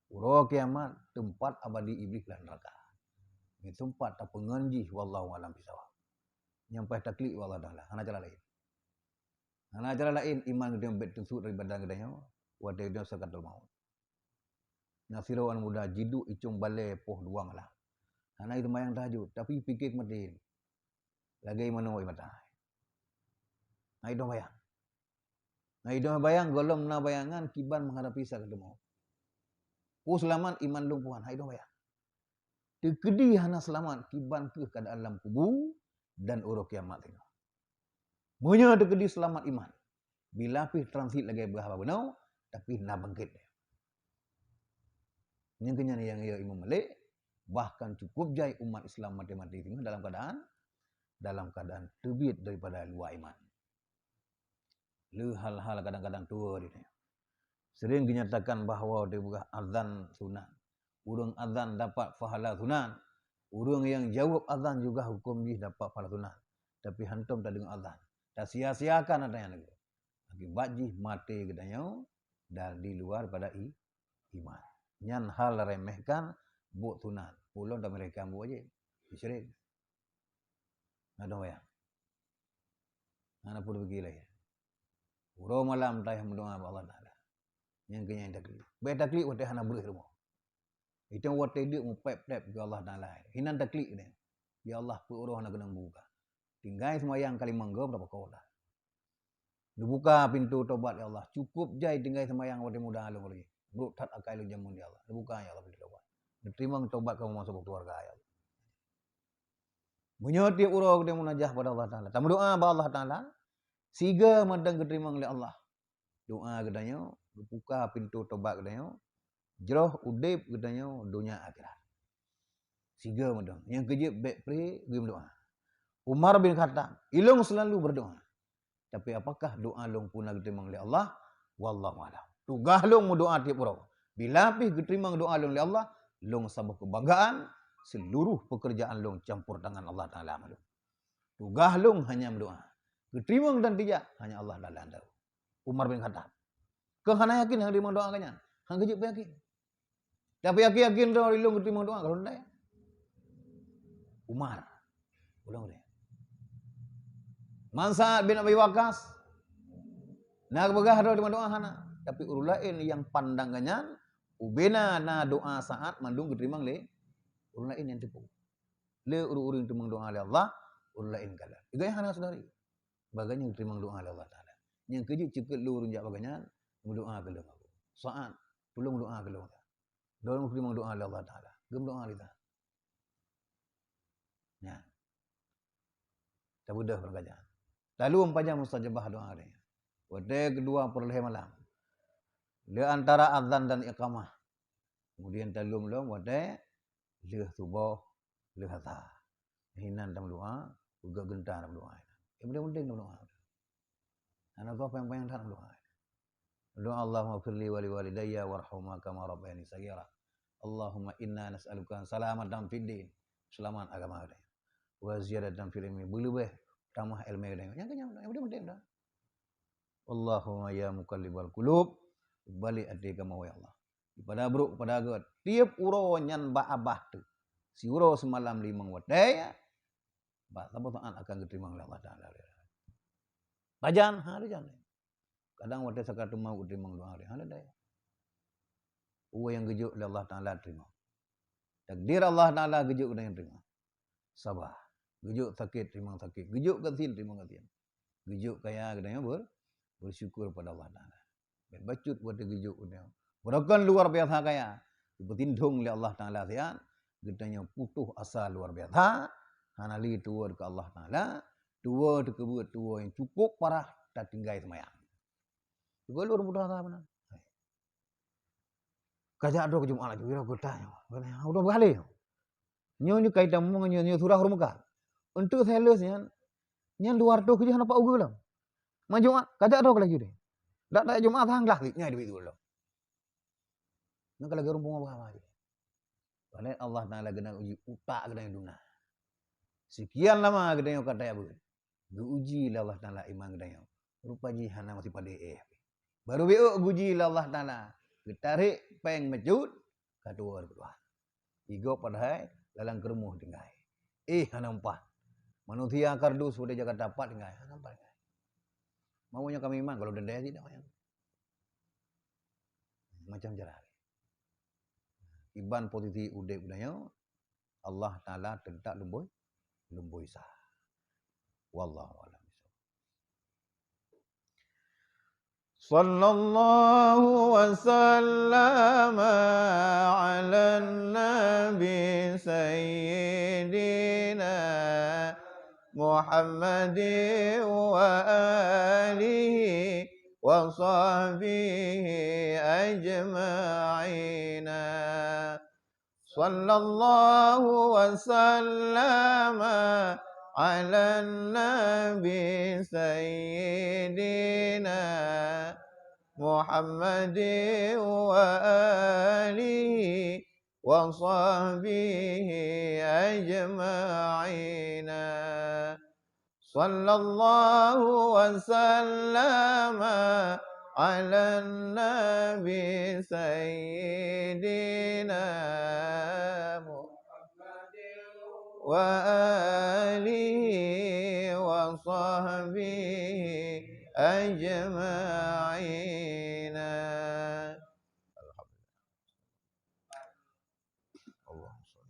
Uro kiamat tempat abadi iblis dan neraka. Ini tempat tak penganji wallahu alam bisawab. Nyampai taklid wallah taala. Hana cara lain. Hana cara lain iman kita betusuk daripada gedanya. Wadai dia sakatul maut. Nasirawan muda jidu icung balai poh duang lah. Hana itu mayang tahajud. Tapi fikir mati. Lagi menunggu mata. Nah itu bayang. Nah itu bayang golong na bayangan kiban menghadapi sakatul maut. Selamat iman lumpuhan. Nah itu bayang. Tekedi hana selamat kiban ke keadaan alam kubur dan uruk kiamat itu. Munya tekedi selamat iman. Bila pih transit lagi berapa benar, tapi nak bangkit. Ini kenyang yang Imam Malik bahkan cukup jai umat Islam mati-mati itu dalam keadaan terbit daripada luar iman. Le hal-hal kadang-kadang tua dia. Sering dinyatakan bahawa dia bukan azan sunat. Urang azan dapat pahala sunat. Urang yang jawab azan juga hukum dia dapat pahala sunat. Tapi hantum tak dengar azan. Tak sia-siakan ada yang lagi. Akibat jih mati gedanya dan di luar pada iman. Nyan hal remehkan buat sunat. Pulang dan mereka buat je. Syirik. Ada yang. Ana pun begila ya. Uro malam tayah mendoa Allah Taala. Yang kenya takli. Baik takli wate hana boleh rumah. Itu wate dia mu pep-pep ke Allah Taala. Hinan takli ni. Ya Allah pu uro hana kenang buka. Tinggal semayang kali mangga berapa kau dah. Dibuka pintu tobat ya Allah. Cukup jai tinggal semayang wate mudah alung lagi. Bro tat akai lu jamun ya Allah. Dibuka ya Allah pintu tobat. Diterima tobat kamu masuk keluarga ya Allah. Menyoti uro dia munajah pada Allah Taala. Tamu doa pada Allah Taala. Siga madang diterima oleh Allah. Doa gedanya, buka pintu tobat gedanya, jeroh udip gedanya dunia akhirat. Siga madang. Yang kejip baik pri gim doa. Umar bin Khattab, ilung selalu berdoa. Tapi apakah doa long pun diterima oleh Allah? Wallahu a'lam. Tugah long mu doa tiap orang. Bila pi diterima doa long oleh Allah, long sabah kebanggaan, seluruh pekerjaan long campur tangan Allah Taala malu. Tugah long hanya berdoa. Diterima dan tidak hanya Allah Taala tahu. Umar bin Khattab. Kehana yakin hang diterima doa kanya. Hang kejip yakin. Tapi yakin doa ilung diterima doa kalau ndak. Umar. Ulang dia. Mansa bin Abi Waqqas. Nak begah doa doa hana. Tapi urulain yang pandangannya ubena na doa saat mandung diterima le. Urulain yang tipu. Le uru-uru yang diterima doa oleh Allah, urulain kala. Igai hana saudari. Baganya diterima doa oleh Allah Taala. Yang kejut cekut lu runjak baganya berdoa ke lu. Saat tolong doa ke lu. Dorang diterima doa oleh Allah Taala. Gem doa kita. Ya. Tak mudah berkata. Lalu umpanya mustajabah doa dia. Pada kedua perleh malam. Di antara azan dan iqamah. Kemudian talum pada leh subuh, leh asar. Hinan dalam doa, juga gentar dalam doa. Yang penting dalam doa. Anak apa yang dalam doa. Doa Allahumma firli wali walidayya warhamma kama rabbayani saghira. Allahumma inna nas'aluka salamatan fid din. Selamat agama kita. Wa ziyadatan fil ilmi. Boleh tambah ilmu kita. Yang penting dah. Allahumma ya muqallibal qulub, balik hati kamu ya Allah. Pada buruk pada agak tiap uro nyan ba abah tu. Si uro semalam limang wadai. Ba sabab akan diterima oleh Allah Taala. Bajan, ada jangan. Kadang waktu sakaratul maut diterima doa dia. Ada daya. Uang yang gejuk oleh Allah Taala terima. Takdir Allah Taala gejuk dengan terima. Sabar. Gejuk sakit terima sakit. Gejuk katin terima katin. Gejuk kaya katanya bersyukur pada Allah Taala. Bacut buat gejuk dia. Berakan luar biasa kaya. Bertindung oleh Allah Taala sian. Katanya putus asa luar biasa. Hanali tua ke Allah Taala. Tua kebut tua yang cukup parah tak tinggal semayang. Juga luar mudah tak benar. Kajak do ke Jumaat lagi aku tanya. Udah balik. Nyonya kaitan mu nyonya surah rumah. Untuk salesnya nyan luar do ke jana pak ugu lah. Maju kajak do lagi deh. Dak Jumaat hang lah nya di itu loh. Nak lagi rumpung apa lagi. Balik Allah Taala kena uji utak kena dunia. Sekian lama kena kata ya bu. Diuji lah Allah Taala iman kena. Rupanya hana masih pada baru uji lah Allah Taala. Ditarik peng mejut kedua berdua. Igo padahal dalam keremuh tinggal. Nampak. Manusia kardus sudah jaga dapat tinggal. Nampak. Maunya kami iman kalau denda tidak macam jalan. Iban posisi udai budaya Allah Taala tentak lumboi sah. Wallahu a'lam. Sallallahu wasallama ala nabi sayyidina Muhammadin wa alihi wa sahbihi ajma'ina. Sallallahu wasallama ala nabi sayyidina Muhammadin wa alihi wa sahbihi ajma'ina. Sallallahu wasallama ala nabi sayyidina Muhammadin wa alihi أجمعين. اللهم